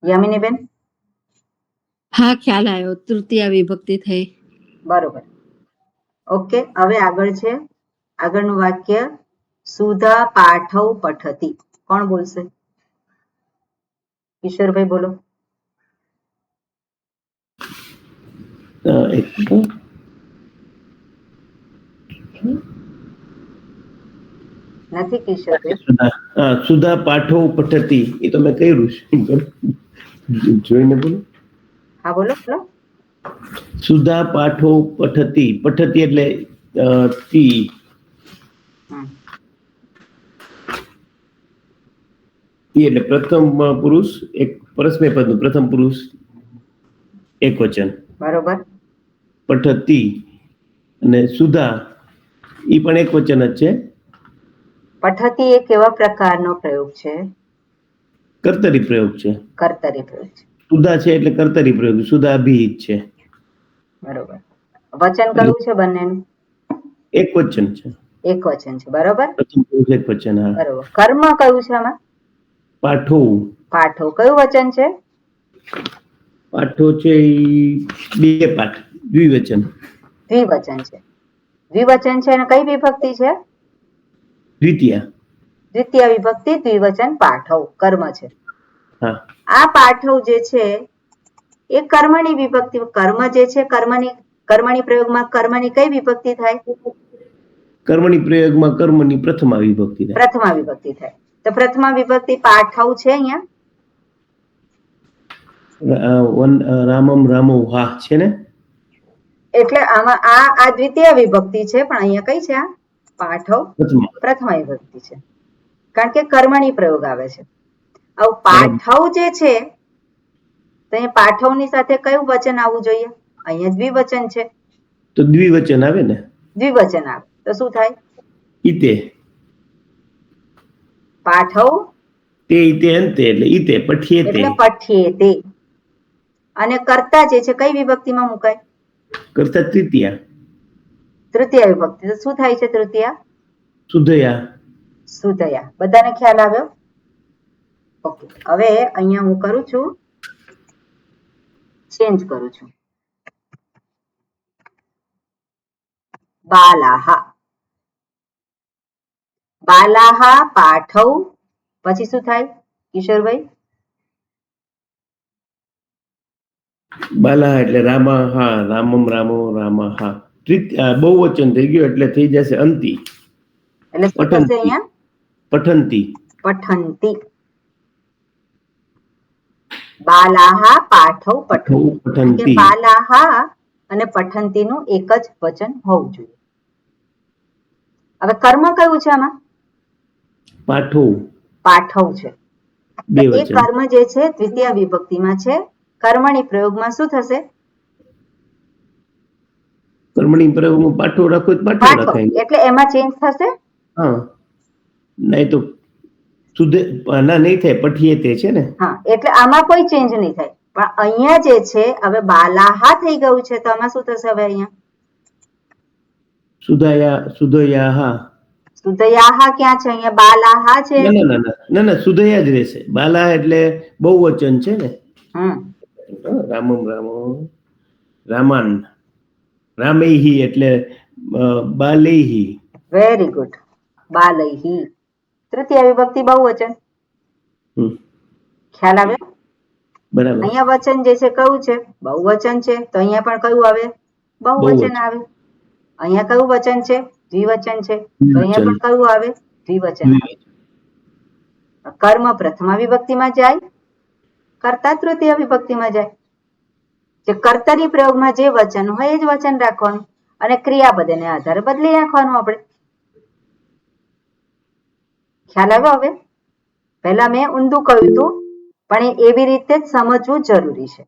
યામિનીબેન? હા, ખ્યાલ આવ્યો. તૃતીય વિભક્તિ થઈ. બરોબર. ઓકે, હવે આગળ છે, આગળનું વાક્ય સુધા પાઠવ પઠતી. કોણ બોલશે? કિશોરભાઈ બોલો. નથી કિશોરભાઈ? સુધા પાઠો પઠતી, એ તો મેં કર્યું છે, જોઈને બોલો. હા બોલો બોલો. સુધા પાઠો પઠતી. પઠતી એટલે તી. એટલે પ્રથમ પુરુષ એક પરસ્મય પદનું પ્રથમ પુરુષ એક વચન. બરોબર. પઠતી અને સુધા ઈ પણ એક વચન જ છે. પઠતી એ કેવા પ્રકારનો પ્રયોગ છે? કર્તરી પ્રયોગ છે. કર્તરી પ્રયોગ છે. સુધા છે એટલે કર્તરી પ્રયોગ, સુધા અભિહિત છે. બરોબર. વચન કયું છે બંનેનું? એક વચન છે. એક વચન છે. બરોબર. પ્રથમ પુરુષ એક વચન. હા. બરોબર. કર્મ કયું છે આમાં? પાઠો. પાઠો કયું વચન છે? પાઠો છે બે પાઠ, દ્વિવચન. દ્વિવચન છે. દ્વિવચન છે અને કઈ વિભક્તિ છે? દ્વિતીય. દ્વિતીય વિભક્તિ, દ્વિવચન, પાઠવ, કર્મ છે. હા. આ પાઠવ જે છે એ કર્મની વિભક્તિ. કર્મ જે છે કર્મની પ્રયોગમાં કર્મની કઈ વિભક્તિ થાય? કર્મની પ્રયોગમાં કર્મની પ્રથમા વિભક્તિ થાય. પ્રથમા વિભક્તિ થાય. તો પ્રથમા વિભક્તિ પાઠવ છે અહીંયા. રામમ રામો હા છે ને, એટલે આમાં આ દ્વિતીય વિભક્તિ છે, પણ અહીંયા કઈ છે? આ પાઠવ પ્રથમા વિભક્તિ છે, કારણ કે કર્મની પ્રયોગ આવે છે. હવે પાઠવ જે છે તો અહીંયા પાઠવની સાથે કયું વચન આવવું જોઈએ? અહીંયા દ્વિવચન છે તો દ્વિવચન આવે ને. દ્વિવચન આવે તો શું થાય? ઈતે. પાઠવ તે ઈતે અંતે એટલે ઈતે પઠ્યેતે. એટલે પઠ્યેતે. અને કર્તા જે છે કઈ વિભક્તિમાં મુકાય? કરતા તૃતીય. તૃતીય વિભક્તિ. તો શું થાય છે તૃતીય? સુધયા. સુધયા. બધાને ખ્યાલ આવ્યો? ઓકે, હવે અહીંયા હું કરું છું, ચેન્જ કરું છું. બાલાહા. બાલાહા પાઠવ પછી શું થાય કિશોરભાઈ? બાલા એટલે રામા હા, રામમ રામો રામા હા. બહુવચન થઈ ગયું એટલે થઈ જશે અંતિ. એટલે શું થશે અહીંયા? પઠંતી. પઠંતી. બાલાહા પાઠવ પઠંતી. બાલાહા અને પઠંતીનું એક જ વચન હોવું જોઈએ. હવે કર્મ કયું છે આમાં? પાઠવ. પાઠવ છે. એ કર્મ જે છે દ્વિતીય વિભક્તિમાં છે. કર્મની પ્રયોગમાં શું થશે? કર્મની પ્રયોગમાં પાઠો રાખો તો પાઠો રાખાય. એટલે એમાં ચેન્જ થશે? હા, નહીં તો સુધે ના નહીં થાય, પઠ્યેતે છે ને. હા, એટલે આમાં કોઈ ચેન્જ નહીં થાય. પણ અહીંયા જે છે હવે બાલાહા થઈ ગયું છે તો આમાં શું થશે? હવે અહીંયા સુધયાહા. સુધયાહા ક્યાં છે? અહીંયા બાલાહા છે. ના સુધયા જ રહેશે. બાલા એટલે બહુવચન છે ને. રામમ રામો રામાન. રામૈહી એટલે બાલૈહી. Very good. બાલૈહી. તૃતીય વિભક્તિ બહુવચન. ખ્યાલ આવ્યો? બરાબર. અહીંયા વચન જે છે કયું છે? બહુવચન છે, તો અહીંયા પણ કયું આવે? બહુવચન આવે. અહીંયા કયું વચન છે? દ્વિવચન છે, તો અહીંયા પણ કયું આવે? દ્વિવચન આવે. કર્મ પ્રથમા વિભક્તિમાં જાય, કર્તા તૃતીય વિભક્તિમાં જાય. જે કર્તરી પ્રયોગમાં જે વચન હોય એ જ વચન રાખવાનું અને ક્રિયાપદ એને આધારે બદલી નાખવાનું આપણે. ખ્યાલ આવ્યો? હવે પહેલા મેં ઊંધું કહ્યું હતું, પણ એવી રીતે જ સમજવું જરૂરી છે.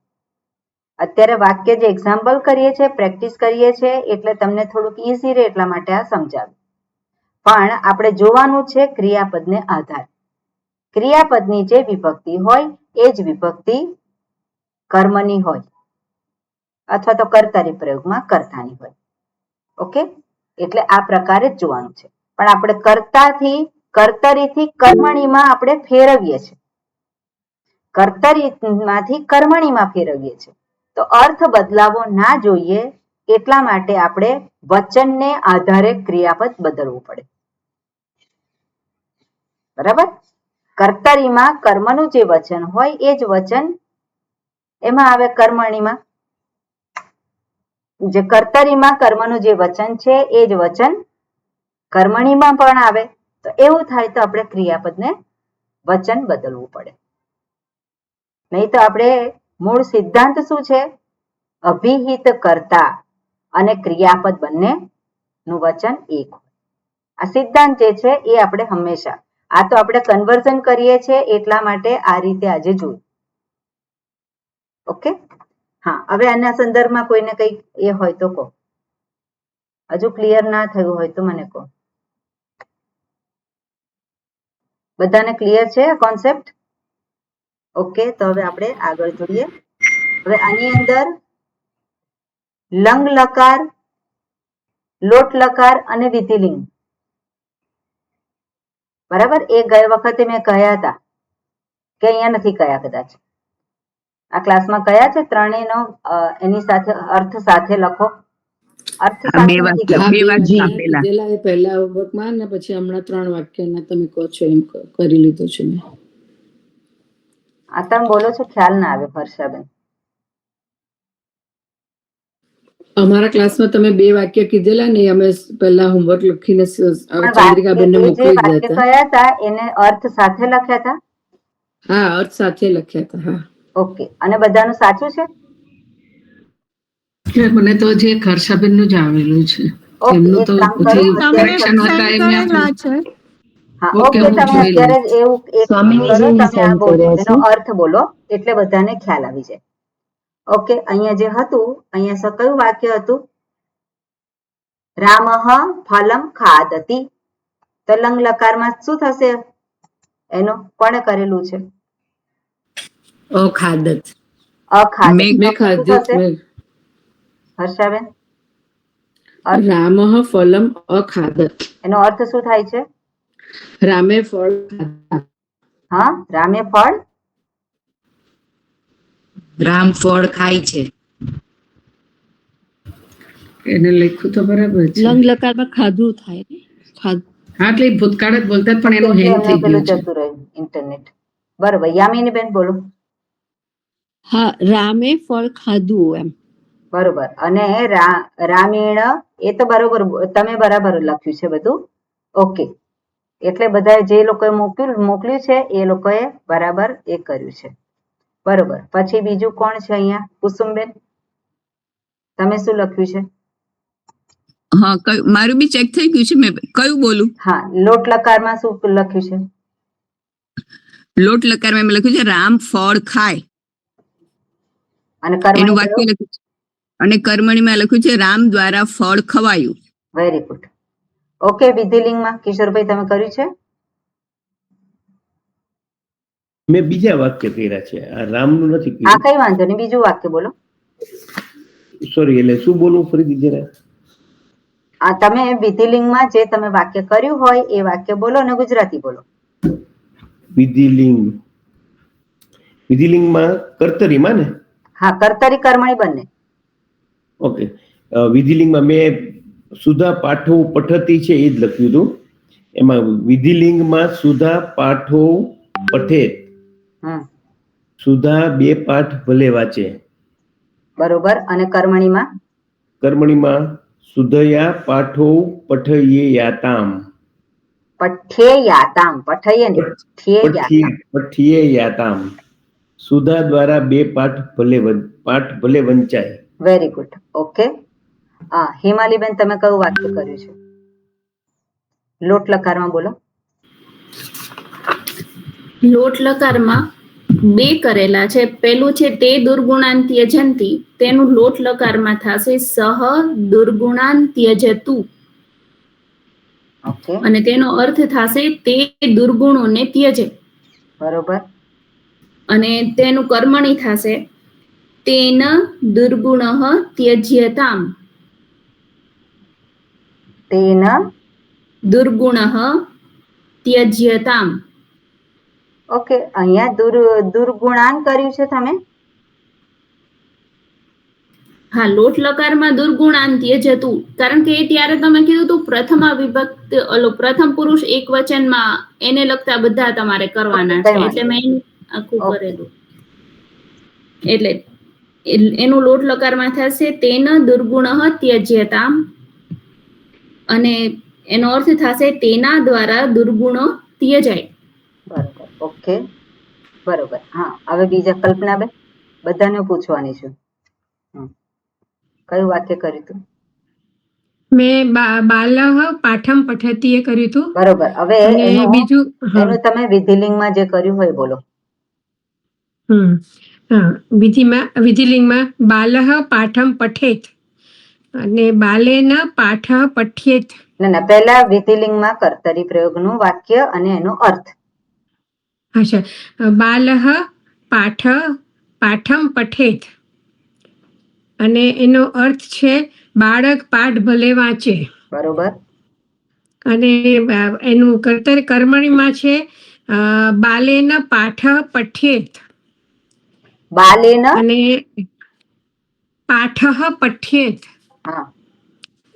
અત્યારે વાક્ય જે એક્ઝામ્પલ કરીએ છીએ, પ્રેક્ટિસ કરીએ છીએ, એટલે તમને થોડુંક ઈઝી રહે એટલા માટે આ સમજાવ્યું. પણ આપણે જોવાનું છે ક્રિયાપદને આધારે. ક્રિયાપદની જે વિભક્તિ હોય એ જ વિભક્તિ કર્મની હોય અથવા તો કર્તરી પ્રયોગમાં કર્તાની હોય. ઓકે, એટલે આ પ્રકારે જ જોવાનું છે. પણ આપણે કર્તરીથી કર્મણીમાં આપણે ફેરવીએ છીએ, કર્તરીમાંથી કર્મણીમાં ફેરવીએ છીએ. તો અર્થ બદલાવો ના જોઈએ એટલા માટે આપણે વચનને આધારે ક્રિયાપદ બદલવું પડે. બરાબર? કર્તરીમાં કર્મનું જે વચન હોય એ જ વચન એમાં આવે કર્મણીમાં. જે કર્તરીમાં કર્મનું જે વચન છે એ જ વચન કર્મણીમાં પણ આવે. તો એવું થાય તો આપણે ક્રિયાપદને વચન બદલવું પડે. નહીં તો આપણે મૂળ સિદ્ધાંત શું છે? અભિહિત કર્તા અને ક્રિયાપદ બંનેનું વચન એક હોય. આ સિદ્ધાંત જે છે એ આપણે હંમેશા, આ તો આપણે કન્વર્ઝન કરીએ છીએ એટલા માટે આ રીતે આજે જોયું. ઓકે, હા, હવે આના સંદર્ભમાં કોઈને કંઈક એ હોય તો કહો. હજુ ક્લિયર ના થયું હોય તો મને કહો. બધાને ક્લિયર છે કોન્સેપ્ટ? ઓકે, તો હવે આપણે આગળ જોઈએ. હવે આની અંદર લંગ લકાર, લોટ લકાર અને વિધિલિંગ, બરાબર? એ ગઈ વખતે મેં કહ્યા હતા કે અહીંયા નથી કહ્યા, કદાચ આ ક્લાસમાં કયા છે? ત્રણેયનો એની સાથે અર્થ સાથે લખો. અર્થ સાથે નથી કીધેલા એ પહેલા હોમવર્કમાં ને પછી હમણાં 3 વાક્યના તમે કહો છો એમ કરી લીધું છે મેં. આ તમે બોલો છો, ખ્યાલ ના આવે હર્ષાબેન. અમારા ક્લાસમાં તમે 2 વાક્ય કીધેલા ને અમે પહેલા હોમવર્ક લખીને ચંદ્રિકાબેનને જે મોકલી વાક્ય દીધા હતા. કયા હતા એને અર્થ સાથે લખ્યા હતા? હા, અર્થ સાથે લખ્યા હતા. હા, ઓકે, અને બધાનું સાચું છે? મને તો જે હર્ષાબેન નું જ આવેલું છે. ઓકે, એમનું એક તો કામ કરો. જે correction હતા એ મેં આપ્યું. હા, ઓકે, ઓકે, હું તમે જોઈ અત્યારે લઈશ. એવું એક કરો, તમે આ બોલો, એનો અર્થ બોલો એટલે બધાને ખ્યાલ આવી જાય. ઓકે, અહીંયા જે હતું, અહીંયા કયું વાક્ય હતું? રામઃ ફલમ ખાદતિ. તો લંગ લકારમાં શું થશે? એનું કોણે કરેલું છે? અખાદત. અખાદત. મેં ખાધું. હર્ષાબેન, રામઃ ફલમ અખાદત. એનો અર્થ શું થાય છે? રામે ફળ ખાધા. હા, રામે ફળ, રામ ફળ ખાય છે. એને લખ્યું તો બરાબર છે. લંગ લકારમાં ખાધું થાય ને? હા, એટલે ભૂતકાળ જ બોલતા જ, પણ એનું હેંગ થઈ પેલું ગયું છે. જતું રહ્યું ઇન્ટરનેટ. બરોબર, યામિની બેન બોલો. હા, રામે ફળ ખાધું એમ. બરોબર, અને રામેણ, એ તો બરોબર, તમે બરાબર લખ્યું છે બધું. ઓકે, એટલે બધા જે લોકોએ મોકલ્યું છે એ લોકોએ બરાબર એ કર્યું છે. બરોબર, પછી બીજું કોણ છે અહીંયા? કુસુમબેન, તમે શું લખ્યું છે? હા, મારું બી ચેક થઈ ગયું છે. મેં કયું બોલું? હા, લોટ લકારમાં શું લખ્યું છે? લોટ લકારમાં મેં લખ્યું છે રામ ફળ ખાય. અને એનું કર્મણી વાક્ય લખ્યું છે. અને કર્મણીમાં લખ્યું છે રામ દ્વારા ફળ ખવાયું. Very good. ઓકે, વિધિલિંગમાં કિશોરભાઈ તમે કર્યું છે? મેં બીજા વાક્ય કર્યા છે, આ રામનું નથી આ કર્યું. કઈ વાંધો નહીં, બીજું વાક્ય બોલો. સોરી, એટલે શું બોલવું ફરીથી જરા? આ તમે વિધિલિંગમાં જે તમે વાક્ય કર્યું હોય એ વાક્ય બોલો અને ગુજરાતી બોલો. વિધિલિંગમાં કર્તરીમાં ને? હા, કર્તરી કર્મણી બંને. ઓકે, વિધિલિંગમાં મેં સુધા પાઠો પઠતી છે એ જ લખ્યું હતું. એમાં વિધિલિંગમાં સુધા પાઠો પઠેત. સુધા 2 પાઠ ભલે વાંચે. બરોબર, અને કર્મણીમાં સુધયા પાઠો પઠયેયાતામ. પઠ્યેયાતામ, પઠયે ને પઠ્યેયાતામ. સુધા દ્વારા 2 પાઠ ભલે વંચાય. Very good. ઓકે, હિમાલીબેન તમે કયું વાક્ય કર્યું છે? લોટ લકારમાં બોલો. લોટ લકારમાં બે કરેલા છે. પેલું છે તે દુર્ગુણાંત્યજંતી, તેનું લોટ લકારમાં થશે સહ દુર્ગુણાંત્યજતુ, ઓકે, અને તેનો અર્થ થશે તે દુર્ગુણોને ત્યજે. બરોબર. અને તેનું કર્મણી થશે તેન દુર્ગુણઃ ત્યજ્યતામ, તેન દુર્ગુણઃ ત્યજ્યતામ. ઓકે, અહીંયા દુર્ગુણાન કર્યું છે તમે? હા, લોટ લકારમાં દુર્ગુણાંત્ય જતું, કારણ કે એ ત્યારે તમે કીધું તું પ્રથમા વિભક્ત પ્રથમ પુરુષ એક વચનમાં એને લગતા બધા તમારે કરવાના છે, કઈ એટલે વાંધો મેં આખું ઓકે. કરેલું. એટલે એનું લોટ લકારમાં થશે તેન દુર્ગુણઃ ત્યજ્યતામ, અને એનો અર્થ થશે તેના દ્વારા દુર્ગુણો ત્યજાય. બરોબર, ઓકે, બરોબર. હા, હવે બીજા કલ્પનાબેન, બધાને પૂછવાની છું. કયું વાક્ય કર્યું તું? મેં બાલઃ પાઠમ પઠતી એ કર્યું હતું. બરોબર. હવે અને બીજું એનું તમે વિધિલિંગમાં જે કર્યું હોય બોલો. વિધિલિંગમાં બાલઃ પાઠમ પઠેત અને બાલેન પાઠ પઠ્યેત. ના, પહેલા વિધિલિંગમાં કર્તરી પ્રયોગનું વાક્ય અને એનો અર્થ. અચ્છા, બાલઃ પાઠમ પઠેત, અને એનો અર્થ છે બાળક પાઠ ભલે વાંચે. બરોબર. અને એનું કર્મણીમાં છે બાલેન પાઠ પઠ્યેત, બાલેન અને પાઠ પઠ્યેત, હા,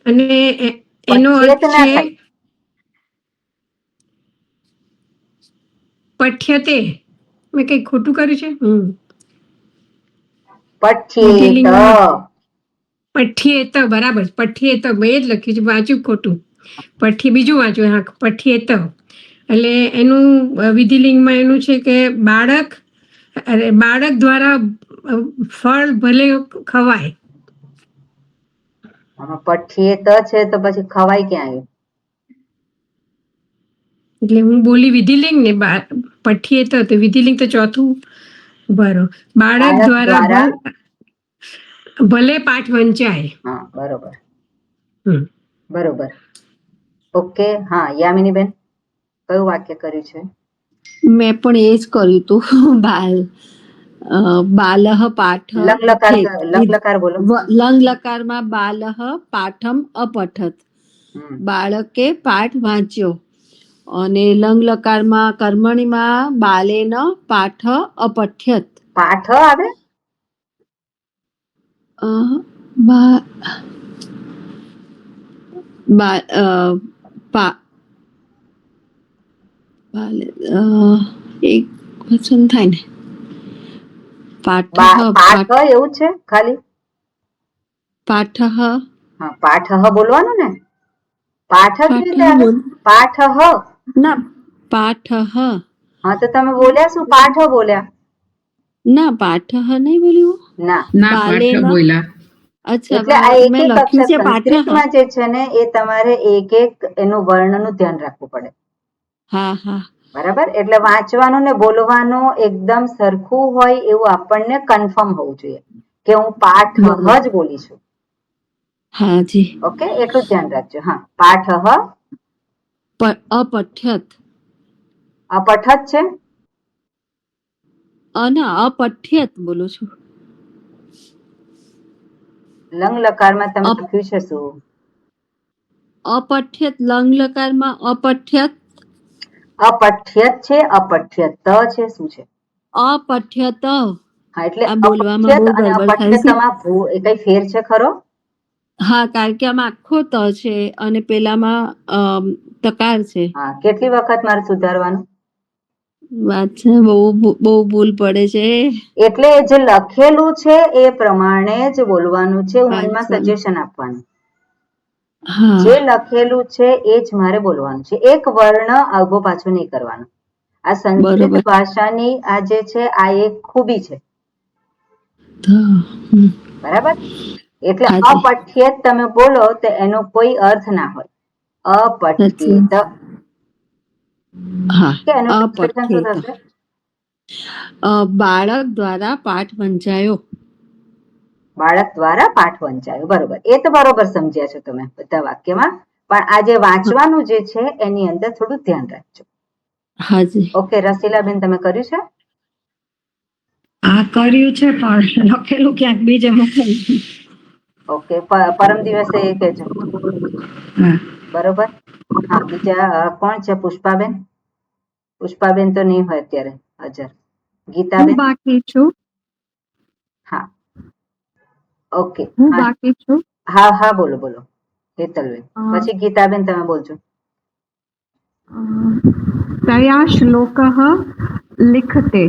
અને એનો અર્થ પઠ્યેત ના છે થાય. પઠ્યતે. મેં કઈ ખોટું કર્યું છે? પઠ્યેત. વિધિલિંગમાં પઠ્યેત, બરાબર, પઠ્યેત મેં જ લખ્યું છે, વાંચ્યું ખોટું. બીજું વાંચ્યું, હા, પઠ્યેત. એટલે એનું વિધિલિંગમાં એનું છે કે બાળક દ્વારા ફળ ભલે ખવાય. પઠ્યેત છે તો પછી ખવાય ક્યાં આવ્યું? એટલે હું બોલી વિધિલિંગ ને પઠ્યેત, તો વિધિલિંગ તો ચોથું. બરો, બાળક દ્વારા ભલે પાઠ વંચાય. હા, બરોબર. હમ. બરોબર, ઓકે. હા, યામિનીબેન, કયું વાક્ય કર્યું છે? મેં પણ એ જ કર્યું હતું. બાલહ પાઠ લંગ બોલો. લંગ લકારમાં બાલહ પાઠમ અપઠત, બાળકે પાઠ વાંચ્યો. અને લંગ લકારમાં કર્મણીમાં બાલેન પાઠ અપઠ્યત. પાઠ આવે? એક વચન થાય ને, પાઠ એવું છે ખાલી? પાઠ, હા, પાઠ બોલવાનું ને, પાઠ જ રીતે આવે. પાઠ ના, પાઠ. હા, તો તમે બોલ્યા શું? પાઠ બોલ્યા? ના, પાઠ નહીં બોલ્યું. ના, પાઠ બોલ્યા. અચ્છા, એટલે આ એક મેં એક લખ્યું છે અક્ષર પાઠ. સંસ્કૃતમાં જે છે ને એ તમારે એક એક એનું વર્ણનું ધ્યાન રાખવું પડે. હા, હા, બરાબર. એટલે વાંચવાનું ને બોલવાનું એકદમ સરખું હોય એવું આપણને કન્ફર્મ હોવું જોઈએ કે હું પાઠ જ બોલી છું. હા જી. ઓકે, એટલું ધ્યાન રાખજો. હા, પાઠ અપઠ્યત. અપઠત છે? ના, અપઠ્યત બોલું છું. લંગ લકારમાં તમે લખ્યું છે શું? અપઠ્યત, લંગ લકારમાં અપઠ્યત. અપઠ્યત છે, અપઠ્યત છે, શું છે? અપઠ્યત. હા, એટલે બોલવામાં બહુ અપઠ્યત અને ગડબડ થાય છે. અપઠ્યતમાં કઈ ફેર છે ખરો? હા, કારણ કે આમાં આખો ત છે અને પેલામાં તકાર છે. હા, કેટલી વખત મારે સુધારવાનું? વાત છે, બહુ ભૂલ પડે છે. એટલે જે લખેલું છે એ પ્રમાણે જ બોલવાનું છે. મનમાં સજેશન આપવાનું. જે લખેલું છે એ જ મારે બોલવાનું છે. એક વર્ણ આગો પાછો નહીં કરવાનો. આ સંસ્કૃત ભાષાની આ જે છે આ એક ખૂબી છે. બરાબર. એટલે અપઠ્યેત તમે બોલો તો એનો કોઈ અર્થ ના હોય. અપઠ્યેત. હા, એનું ટ્રાન્સલેશન શું થશે? બાળક દ્વારા પાઠ વંચાયો. બાળક દ્વારા પાઠ વંચાયો. બરોબર, એ તો બરોબર સમજ્યા છો તમે બધા વાક્યમાં, પણ આ જે વાંચવાનું જે છે એની અંદર થોડું ધ્યાન રાખજો. હાજી. ઓકે, રસીલાબેન તમે કર્યું છે? આ કર્યું છે પણ લખેલું ક્યાંક બીજે મૂકેલું. ઓકે, પરમ દિવસે એ કહેજો. બરોબર. હા, બીજા કોણ છે? પુષ્પાબેન? પુષ્પાબેન તો નહીં હોય અત્યારે હાજર. ગીતાબેન? બાકી છું. હા, ઓકે. બાકી છું. હા હા, બોલો બોલો હેતલબેન. પછી ગીતાબેન તમે બોલજો. તયા શ્લોકઃ લિખતે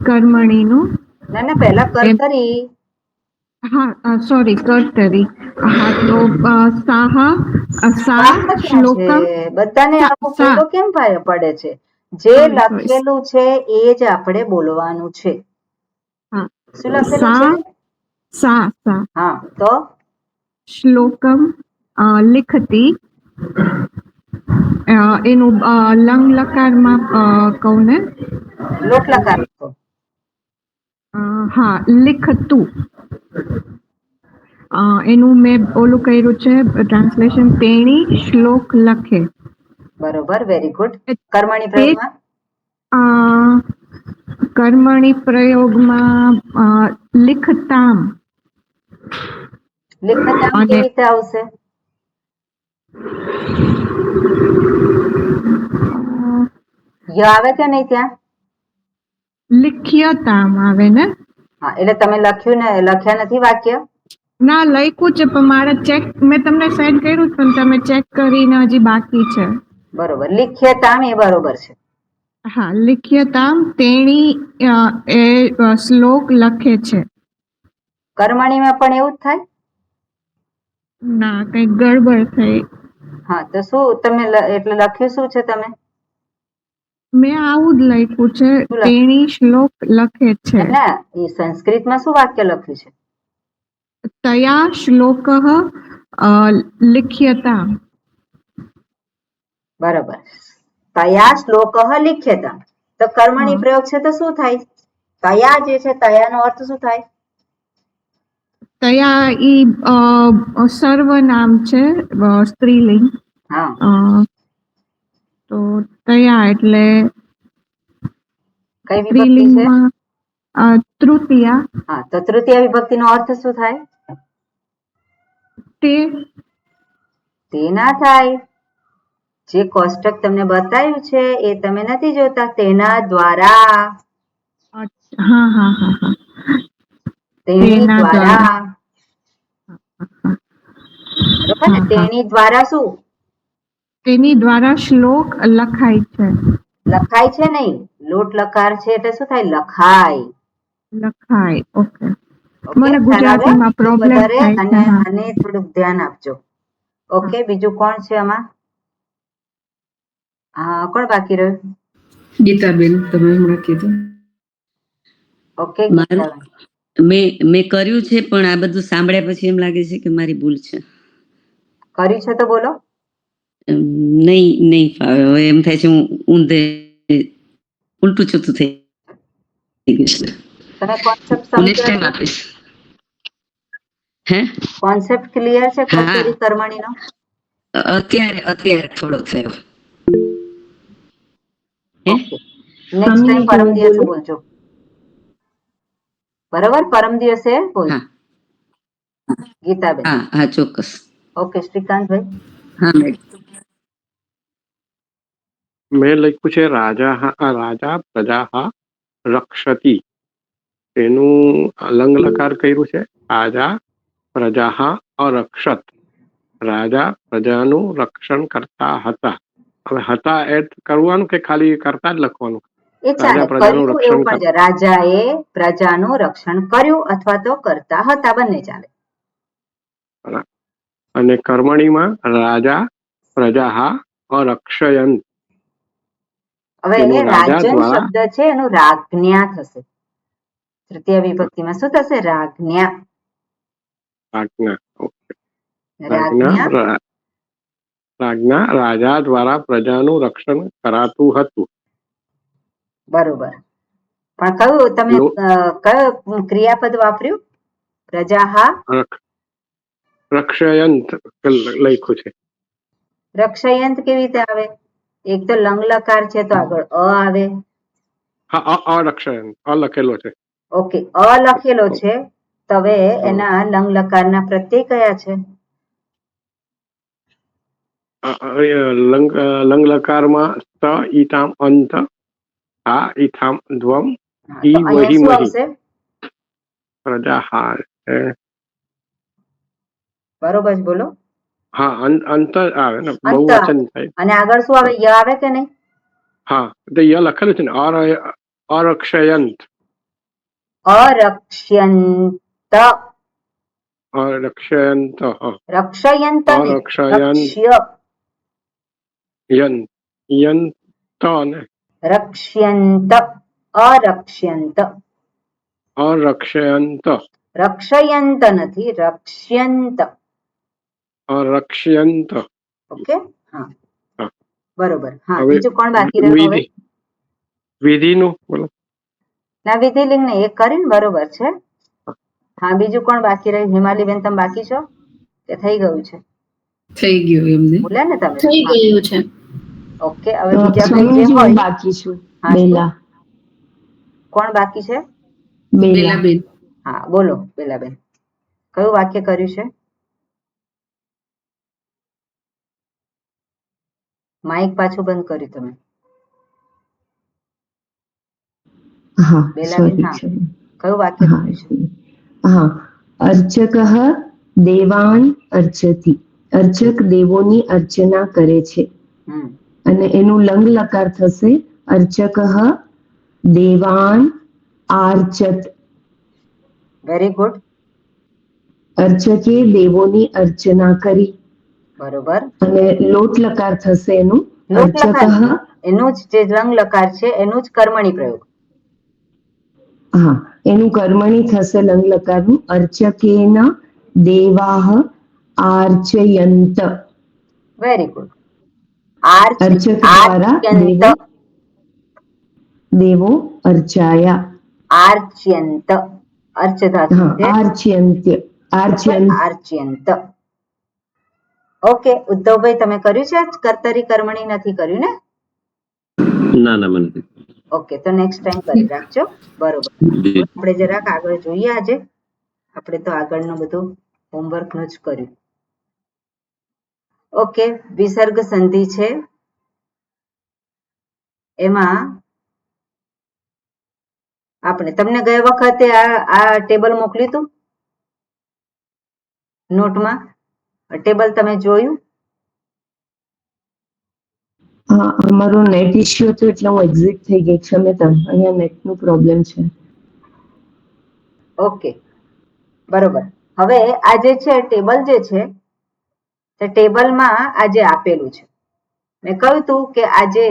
કર્મણીનું. ના પહેલા કર્તરી. હા સોરી, કર્તરી. હા તો સા શ્લોકમ. બધાને આખો પૂરો કેમ પડે છે? જે લખેલું છે એ જ આપણે બોલવાનું છે. શું લખેલું છે? હા, તો શ્લોકમ લિખતી. એનું લંગ લકારમાં કહું ને? લોટ લકાર. હા, લિખતું. એનું મેં ઓલું કર્યું છે ટ્રાન્સલેશન. તેણી શ્લોક લખે. બરોબર, વેરી ગુડ. કર્મણી પ્રયોગમાં? કર્મણી પ્રયોગમાં લિખતામ. લિખતામ કેવી રીતે આવશે? આવે કે નહીં ત્યાં? લિખ્યતામ આવે ને? હા, એટલે તમે લખ્યા નથી વાક્ય? ના, લખ્યું છે પણ મારે ચેક, મેં તમને સેન્ડ કર્યું પણ તમે ચેક કરીને હજી બાકી છે. બરોબર, લિખ્યતામ એ બરોબર છે. હા, લિખ્યતામ તેણી એ શ્લોક લખે છે. કર્મણીમાં પણ એવું જ થાય? ના, કઈ ગડબડ થઈ. હા, તો શું તમે એટલે લખ્યું શું છે તમે? મેં આવું જ લખ્યું છે, તેણી શ્લોક લખે છે. ના, એ સંસ્કૃતમાં શું વાક્ય લખ્યું છે? તયા શ્લોક લિખ્યતા. બરોબર, તયા શ્લોક લિખ્યતા. તો કર્મણી પ્રયોગ છે તો શું થાય? તયા જે છે, તયાનો અર્થ શું થાય? તયા ઈ સર્વનામ છે, સ્ત્રીલિંગ. તો તયા એટલે કઈ વિભક્તિ છે? સ્ત્રીલિંગમાં તૃતીયા. હા, તો તૃતીય વિભક્તિનો અર્થ શું થાય? તે ના થાય. જે કોષ્ટક તમને બતાવ્યું છે એ તમે નથી જોતા? તેના દ્વારા. હા હા હા હા. તેની દ્વારા. બરોબર ને? તેની દ્વારા શું? તેની દ્વારા શ્લોક લખાય છે. લખાય છે નહીં, લોટ લકાર છે એટલે શું થાય? લખાય. લખાય. ઓકે. ઓકે, મને ગુજરાતીમાં પ્રોબ્લેમ થાય છે. અને થોડુંક ધ્યાન આપજો. ઓકે, બીજું કોણ છે આમાં? હા, કોણ બાકી રહ્યું? ગીતાબેન, તમે હમણાં કીધું. ઓકે, મેં કર્યું છે પણ આ બધું સાંભળ્યા પછી એમ લાગે છે કે મારી ભૂલ છે. કર્યું છે તો બોલો. નહીં ફાવે. હવે એમ થાય છે હું ઊંધે ઉલટું ચૂતું થઈ ગયું છે. તમે કોન્સેપ્ટ સમજો? હે, કોન્સેપ્ટ ક્લિયર છે કર્તરી કર્મણીનો? અત્યારે થોડો થયો. ઓકે, નેક્સ્ટ ટાઈમ પરમ દિવસે બોલજો. બરાબર, પરમ દિવસે બોલજો. ગીતાબેન? હા, ચોક્કસ. ઓકે, શ્રીકાંતભાઈ? હા, મેં લખ્યું છે રાજા પ્રજા રક્ષતિ. એનું અલંગ લકાર કર્યું છે રાજા પ્રજા અરક્ષત. રાજા પ્રજાનું રક્ષણ કરતા હતા. હવે હતા એડ કરવાનું કે ખાલી કરતા જ લખવાનું? એ ચાલે, કર્યું એવું પણ છે. રાજાએ પ્રજાનું રક્ષણ કર્યું અથવા તો કરતા હતા, બંને ચાલે. અને કર્મણીમાં રાજા પ્રજા અરક્ષયન. હવે એ રાજન શબ્દ છે એનું રાજ્ઞા થશે. તૃતીય વિભક્તિમાં શું થશે? રાજ્ઞા. રાજ્ઞા રાજા દ્વારા પ્રજાનું રક્ષણ કરાતું હતું. બરોબર. પણ કયું તમે કયો ક્રિયાપદ વાપર્યું? પ્રજાહા રક્ષયંત લખ્યું છે. રક્ષયંત કેવી રીતે આવે? એક તો લંગ લકાર છે તો આગળ અ આવે. હા, અરક્ષયંત લખેલો છે. ઓકે, અ લખેલો છે તો હવે એના લંગ લકારના પ્રત્યય કયા છે? લંગ લકારમાં સ ઈથામ અંત, હા ઈથામ ધ્વમ, ઈ અહીંયા વહી શું મહી. આવશે? પ્રજાહા બરોબર જ બોલો. હા, અંત આવે ને, અંત બહુવચન થાય. અને આગળ શું આવે? ય આવે કે નહીં? હા, તો ય લખેલું છે ને, અરક્ષયંત. અરક્ષ્યંત. અરક્ષયંત. રક્ષયંત નહીં, અરક્ષયંત યંત ને રક્ષ્યંત. અરક્ષ્યંત. અરક્ષયંત. રક્ષયંત નથી, રક્ષ્યંત. અરક્ષ્યંત. ઓકે, હા બરોબર. હા, હવે બીજું કોણ બાકી રહ્યું હવે? વિધિનું બોલો. ના, વિધિલિંગ ને એક કરીને બરોબર છે. હા, બીજું કોણ બાકી રહ્યું? હિમાલીબેન, તમે બાકી છો કે થઈ ગયું છે? થઈ ગયું એમને. બોલ્યા ને તમે? થઈ ગયું છે. ઓકે, હવે બીજા ભાઈ જે હોય. બાકી છું. હા, બેલા. કોણ બાકી છે? બેલાબેન. હા, બોલો બેલાબેન, કયું વાક્ય કર્યું છે? માઇક પાછું બંધ કર્યું તમે. હા, બેલાબેન, હા, કયું વાક્ય કર્યું છે? હા, અર્ચકઃ દેવાન અર્ચતિ. અર્ચક દેવોની અર્ચના કરે છે અને એનું લંગ લકાર થશે અર્ચકઃ દેવાન આર્ચત. Very good. અર્ચકે દેવોની અર્ચના કરી. બરોબર. અને લોટ લકાર થશે એનું લોટ અર્ચકઃ. લકાર એનું જ જે લંગ લકાર છે એનું જ કર્મણી પ્રયોગ. હા, એનું કર્મણી થશે લંગ લકારનું અર્ચકેન દેવાહ આર્ચયંત. Very good. અર્ચક દ્વારા દેવો અર્ચાયા. આર્ચ્યંત. અર્ચ ધાતુ છે. આર્ચ્યંત્ય. આર્ચ્યંત. ઓકે, ઉદ્ધવભાઈ, તમે કર્યું છે? કર્તરી કર્મણી નથી કર્યું ને? ના ના, મને નથી. ઓકે, તો નેક્સ્ટ ટાઈમ કરી રાખજો. બરોબર. આપણે જરાક આગળ જોઈએ. આજે આપણે તો આગળનું બધું હોમવર્ક નું જ કર્યું. ઓકે, વિસર્ગ સંધિ છે. એમાં આપણે તમને ગયા વખતે આ ટેબલ મોકલ્યું હતું નોટમાં. ટેબલ તમે જોયું? હા, અમારો નેટ ઇશ્યુ હતો એટલે હું એક્ઝિટ થઈ ગઈ. ક્ષમ્યતા, અહીંયા નેટનું પ્રોબ્લેમ છે. ઓકે, બરોબર. હવે આ જે છે ટેબલ જે છે તે ટેબલમાં આજે આપેલું છે. મેં કહ્યું તું કે આજે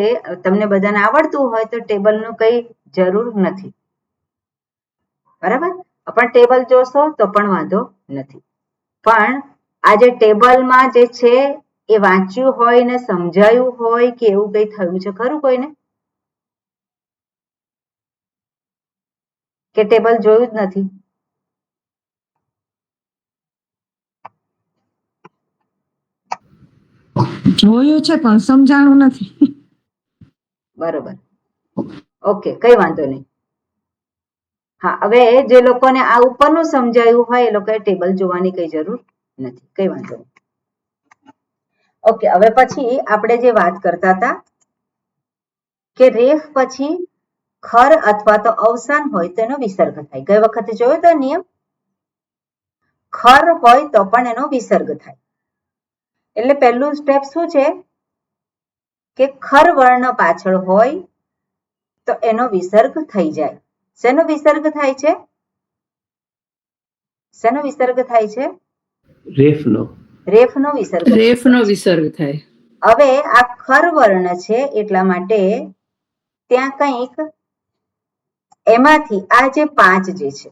તમને બધાને આવડતું હોય તો ટેબલનું કઈ જરૂર નથી, બરાબર? પણ ટેબલ જોશો તો પણ વાંધો નથી. પણ આજે ટેબલમાં જે છે એ વાંચ્યું હોય ને સમજાયું હોય કે એવું કઈ થયું છે ખરું કોઈને? કે ટેબલ જોયું જ નથી? જોયું છે પણ સમજાણું નથી. બરોબર. ઓકે, કઈ વાંધો નહીં. હા, હવે જે લોકોને આ ઉપરનું સમજાયું હોય એ લોકોએ ટેબલ જોવાની કઈ જરૂર નથી. કઈ વાંધો નહીં. ઓકે, હવે પછી આપણે જે વાત કરતા હતા કે રેફ પછી ખર અથવા તો અવસાન હોય તો એનો વિસર્ગ થાય. ગઈ વખતે જોયો તો નિયમ? ખર હોય તો પણ એનો વિસર્ગ થાય. એટલે પહેલું સ્ટેપ શું છે કે ખર વર્ણ પાછળ હોય તો એનો વિસર્ગ થઈ જાય. શેનો વિસર્ગ થાય છે? શેનો વિસર્ગ થાય છે? રેફનો. રેફનો વિસર્ગ. રેફનો વિસર્ગ થાય. હવે આ ખર વર્ણ છે એટલા માટે ત્યાં કંઈક એમાંથી આ જે 5 જે છે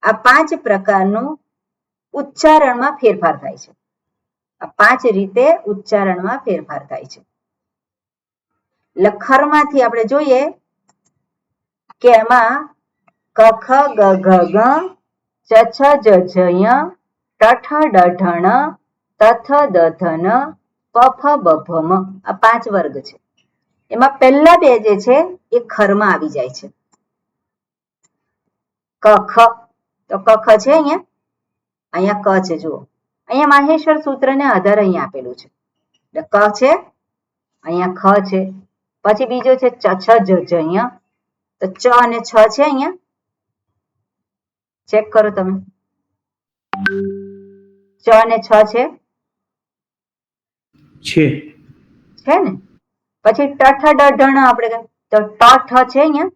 આ 5 પ્રકારનું ઉચ્ચારણમાં ફેરફાર થાય છે. આ 5 રીતે ઉચ્ચારણમાં ફેરફાર થાય છે. લખરમાંથી આપણે જોઈએ કે એમાં ક ખ ગ ઘ ગ ચ છ જ ઝ ય ટ ઠ ડ ઢ ણ ત થ દ ધ ન પ ફ બ ભ મ આ 5 વર્ગ છે. એમાં પહેલા બે જે છે એ ખરમાં આવી જાય છે. ક ખ તો ક ખ છે અહીંયા ક છે. જુઓ અહીંયા માહેશ્વર સૂત્રને આધાર અહીંયા આપેલું છે. એટલે ક છે, અહીંયા ખ છે, પછી બીજો છે ચ છ જ ઝ અહીંયા, તો ચ અને છ છે અહીંયા, ચેક કરો તમે, ચ અને છ છે ને. પછી ટ ઠ ડ ઢ ણ આપણે તો ટ ઠ છે અહીંયા,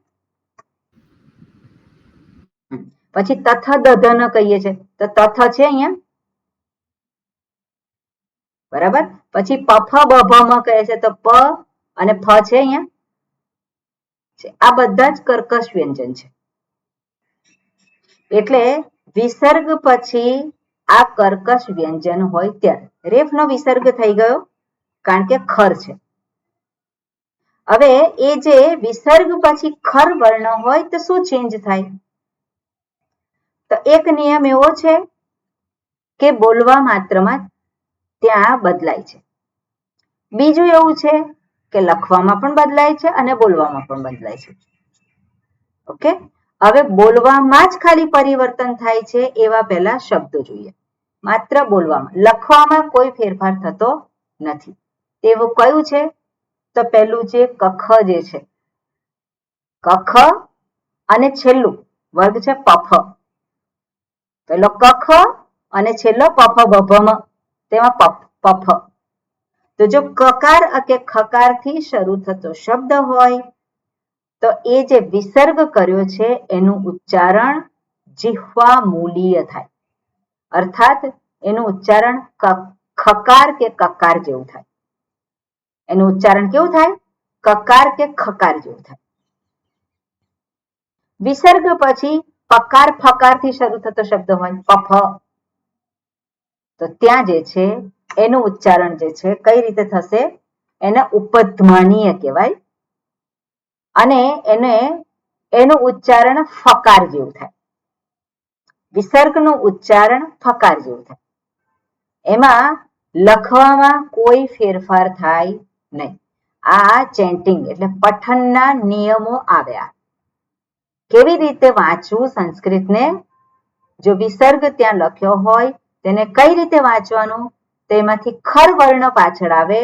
પછી ત થ દ ધ ન કહીએ છીએ તો ત થ છે અહીંયા, બરાબર. પછી પ ફ બ ભ મ કહે છે તો પ અને ફ છે અહીંયા. આ બધા જ કર્કશ વ્યંજન છે. એટલે વિસર્ગ પછી આ કર્કશ વ્યંજન હોય ત્યારે રેફનો વિસર્ગ થઈ ગયો કારણ કે ખર છે. હવે એ જે વિસર્ગ પછી ખર વર્ણ હોય તો શું ચેન્જ થાય? તો એક નિયમ એવો છે કે બોલવા માત્રમાં ત્યાં બદલાય છે. બીજું એવું છે કે લખવામાં પણ બદલાય છે અને બોલવામાં પણ બદલાય છે. ઓકે, હવે બોલવામાં જ ખાલી પરિવર્તન થાય છે એવા પહેલા શબ્દો જોઈએ. માત્ર બોલવામાં, લખવામાં કોઈ ફેરફાર થતો નથી. તેવું કયું છે? તો પહેલું છે કખ જે છે, કખ અને છેલ્લું વર્ગ છે પફ. પેલો કખ અને છેલ્લો પફ બભમ, તેમાં પફ. તો જો કકાર કે ખકાર થી શરૂ થતો શબ્દ હોય તો એ જે વિસર્ગ કર્યો છે એનું ઉચ્ચારણ જીહ્વા મૂલીય થાય, અર્થાત એનું ઉચ્ચારણ ખકાર કે કકાર જેવું થાય. એનું ઉચ્ચારણ કેવું થાય? કકાર કે ખકાર જેવું થાય. વિસર્ગ પછી પકાર ફકાર થી શરૂ થતો શબ્દ હોય પફ, તો ત્યાં જે છે એનું ઉચ્ચારણ જે છે કઈ રીતે થશે? એને ઉપધ્માનીય કહેવાય અને એનું ઉચ્ચારણ ફકાર જેવું થાય. વિસર્ગનું ઉચ્ચારણ ફકાર જેવું થાય. એમાં લખવામાં કોઈ ફેરફાર થાય નહીં. આ ચેન્ટિંગ એટલે પઠનના નિયમો આવ્યા. કેવી રીતે વાંચવું સંસ્કૃતને? જો વિસર્ગ ત્યાં લખ્યો હોય તેને કઈ રીતે વાંચવાનું? તેમાંથી ખર વર્ણ પાછળ આવે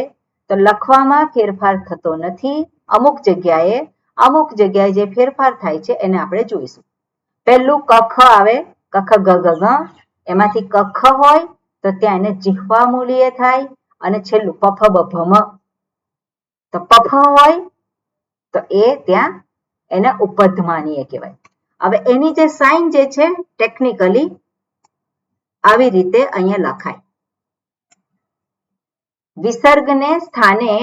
તો લખવામાં ફેરફાર થતો નથી. અમુક જગ્યાએ જે ફેરફાર થાય છે એને આપણે જોઈશું. પહેલું કખ આવે, કખ ગ ઘ ગ, એમાંથી કખ હોય તો ત્યાં એને જીહ્વા મૂલીય થાય અને છેલ્લું પફ બભમ, તો પફ હોય તો એ ત્યાં એને ઉપધ્માનીય કહેવાય. હવે એની જે સાઇન જે છે ટેકનિકલી આવી રીતે અહીંયા લખાય. વિસર્ગને સ્થાને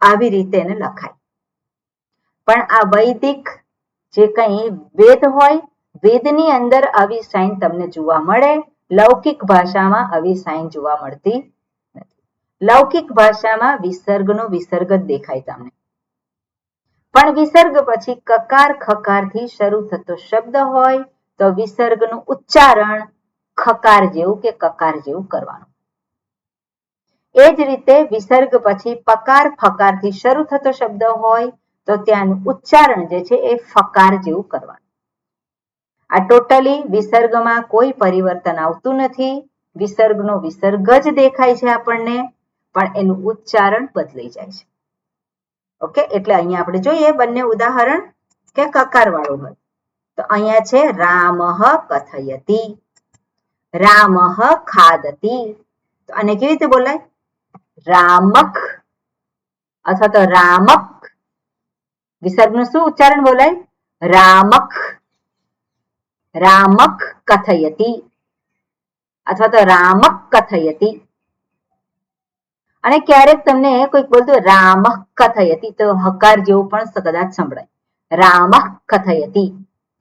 આવી રીતે એને લખાય. પણ આ વૈદિક જે કંઈ વેદ હોય, વેદની અંદર આવી સાઇન તમને જોવા મળે. લૌકિક ભાષામાં આવી સાઇન જોવા મળતી નથી. લૌકિક ભાષામાં વિસર્ગનો વિસર્ગ જ દેખાય તમને. પણ વિસર્ગ પછી કકાર ખકાર થી શરૂ થતો શબ્દ હોય તો વિસર્ગનું ઉચ્ચારણ ખકાર જેવું કે કકાર જેવું કરવાનું. એ જ રીતે વિસર્ગ પછી પકાર ફકાર થી શરૂ થતો શબ્દ હોય તો ત્યાંનું ઉચ્ચારણ જે છે એ ફકાર જેવું કરવાનું. આ ટોટલી વિસર્ગમાં કોઈ પરિવર્તન આવતું નથી. વિસર્ગનો વિસર્ગ જ દેખાય છે આપણને, પણ એનું ઉચ્ચારણ બદલાઈ જાય છે. ઓકે, એટલે અહીંયા આપણે જોઈએ બંને ઉદાહરણ કે કકાર વાળું હોય. તો અહીંયા છે રામઃ કથયતિ, રામઃ ખાદતિ. તો આને કેવી રીતે બોલાય? રામક અથવા તો રામક. વિસર્ગનું શું ઉચ્ચારણ બોલાય? રામક. રામક કથયતિ અથવા તો રામક કથયતિ. અને ક્યારેક તમને કોઈક બોલતું રામઃ કથયતિ તો હકાર જેવું પણ કદાચ સંભળાય. રામઃ કથયતિ,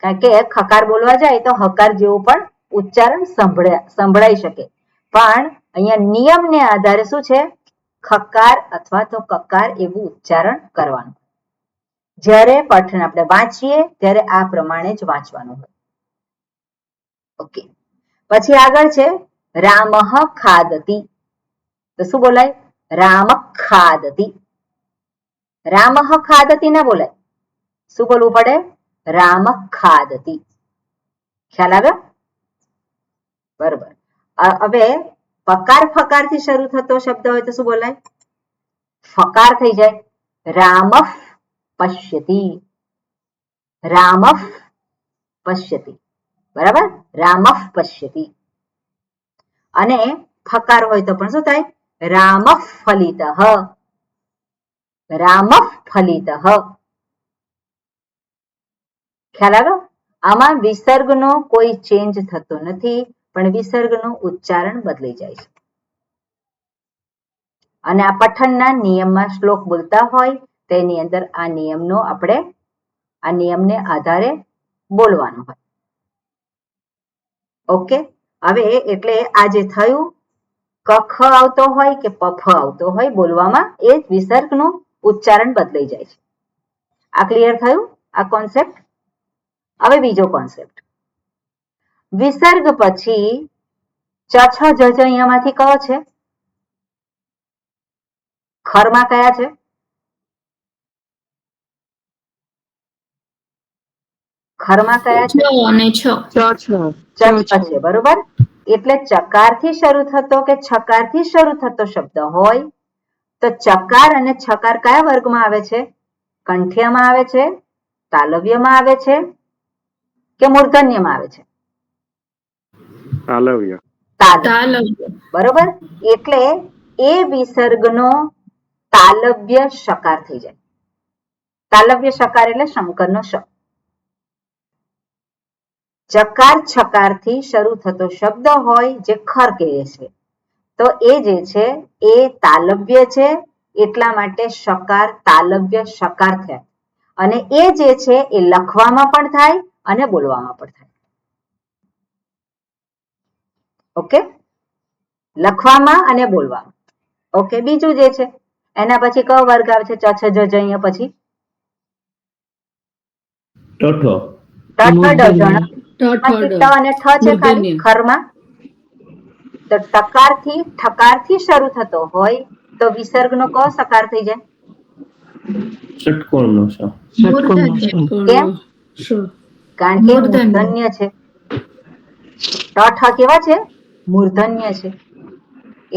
કારણ કે ખકાર બોલવા જાય તો હકાર જેવું પણ ઉચ્ચારણ સંભળાઈ શકે. પણ અહીંયા નિયમને આધારે શું છે? ખકાર અથવા તો કકાર એવું ઉચ્ચારણ કરવાનું. જ્યારે પઠન આપણે વાંચીએ ત્યારે આ પ્રમાણે જ વાંચવાનું હોય. ઓકે, પછી આગળ છે રામઃ ખાદતિ. તો શું બોલાય? રામ ખાદતિ. રામઃ ખાદતિ ના બોલાય. શું બોલવું પડે? રામ ખાદતિ. ખ્યાલ આવ્યો? બરોબર. હવે પકાર ફકાર થી શરૂ થતો શબ્દ હોય તો શું બોલાય? ફકાર થઈ જાય. રામઃ પશ્યતિ. રામઃ પશ્યતિ. બરાબર? રામઃ પશ્યતિ. અને ફકાર હોય તો પણ શું થાય? રામઃ ફલિતઃ. રામઃ ફલિતઃ. ખ્યાલ આવ્યો? આમાં વિસર્ગનો કોઈ ચેન્જ થતો નથી, પણ વિસર્ગનું ઉચ્ચારણ બદલાઈ જાય છે. અને આ પઠનના નિયમમાં શ્લોક બોલતા હોય તેની અંદર આ નિયમનો આપણે આ નિયમને આધારે બોલવાનું હોય. ઓકે, હવે એટલે આ જે થયું કખ આવતો હોય કે પફ આવતો હોય બોલવામાં, એ જ વિસર્ગનું ઉચ્ચારણ બદલાઈ જાય છે. આ ક્લિયર થયું આ કોન્સેપ્ટ? હવે બીજો કોન્સેપ્ટ, વિસર્ગ પછી ચ છ જ અહીંયામાંથી કયો છે? ખરમાં કયા છે? ખરમાં કયા છે? અને છ. છે. બરોબર. એટલે ચકારથી શરૂ થતો કે છકારથી શરૂ થતો શબ્દ હોય તો ચકાર અને છકાર કયા વર્ગમાં આવે છે? કંઠ્યમાં આવે છે, તાલવ્યમાં આવે છે કે મૂર્ધન્યમાં આવે છે? તાલવ્ય. તાલવ્ય. બરોબર. એટલે એ વિસર્ગનો તાલવ્ય શકાર થઈ જાય. તાલવ્ય શકાર એટલે શંકરનો શ. ચકાર છકાર થી શરૂ થતો શબ્દ હોય જે ખર કહે છે તો એ જે છે એ તાલવ્ય છે, એટલા માટે શકાર તાલવ્ય શકાર થયા. અને એ જે છે એ લખવામાં પણ થાય અને બોલવામાં પણ થાય. ઓકે, લખવામાં અને બોલવામાં. ઓકે, બીજું જે છે એના પછી કયો વર્ગ આવે છે? ચ છ જ અહીંયા પછી ટઠ. અને ઠ છે ખાલી ખરમાં. તો ટકાર થી ઠકાર થી શરૂ થતો હોય તો વિસર્ગનો કયો સકાર થઈ જાય? ષટકોણનો ષ. કેમ? કારણ કે મૂર્ધન્ય છે. ઠ કેવા છે? મૂર્ધન્ય છે.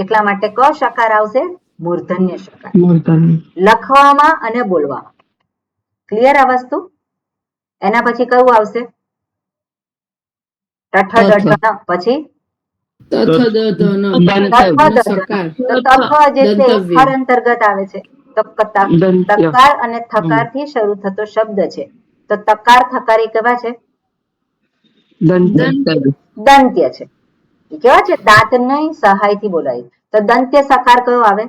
એટલા માટે કયો શકાર આવશે? મૂર્ધન્ય શકાર. લખવામાં અને બોલવામાં. ક્લિયર આ વસ્તુ? એના પછી કયું આવશે? ટઠ પછી ખર અંતર્ગત આવે છે. તો તકાર અને થકાર થી શરૂ થતો શબ્દ છે તો તકાર થકાર એ કેવા છે? દંત્ય છે. એ કેવા છે? દાંત ની સહાય થી બોલાય. તો દંત્ય સકાર કયો આવે?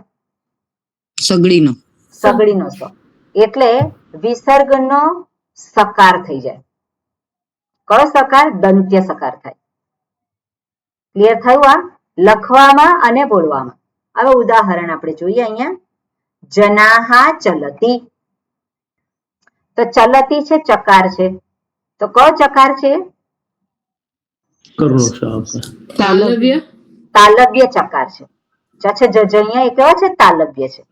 સગડીનો. સગડીનો સ. એટલે વિસર્ગનો સકાર થઈ જાય. કયો સકાર? દંત્ય સકાર થાય. ક્લિયર થયું? આ લખવામાં અને બોલવામાં. હવે ઉદાહરણ આપણે જોઈએ અહીંયા. જનાહા ચલતી. તો ચલતી છે ચકાર છે તો કયો ચકાર છે? તાલવ્ય ચકાર છે. અહીંયા એ કેવો છે? તાલવ્ય છે.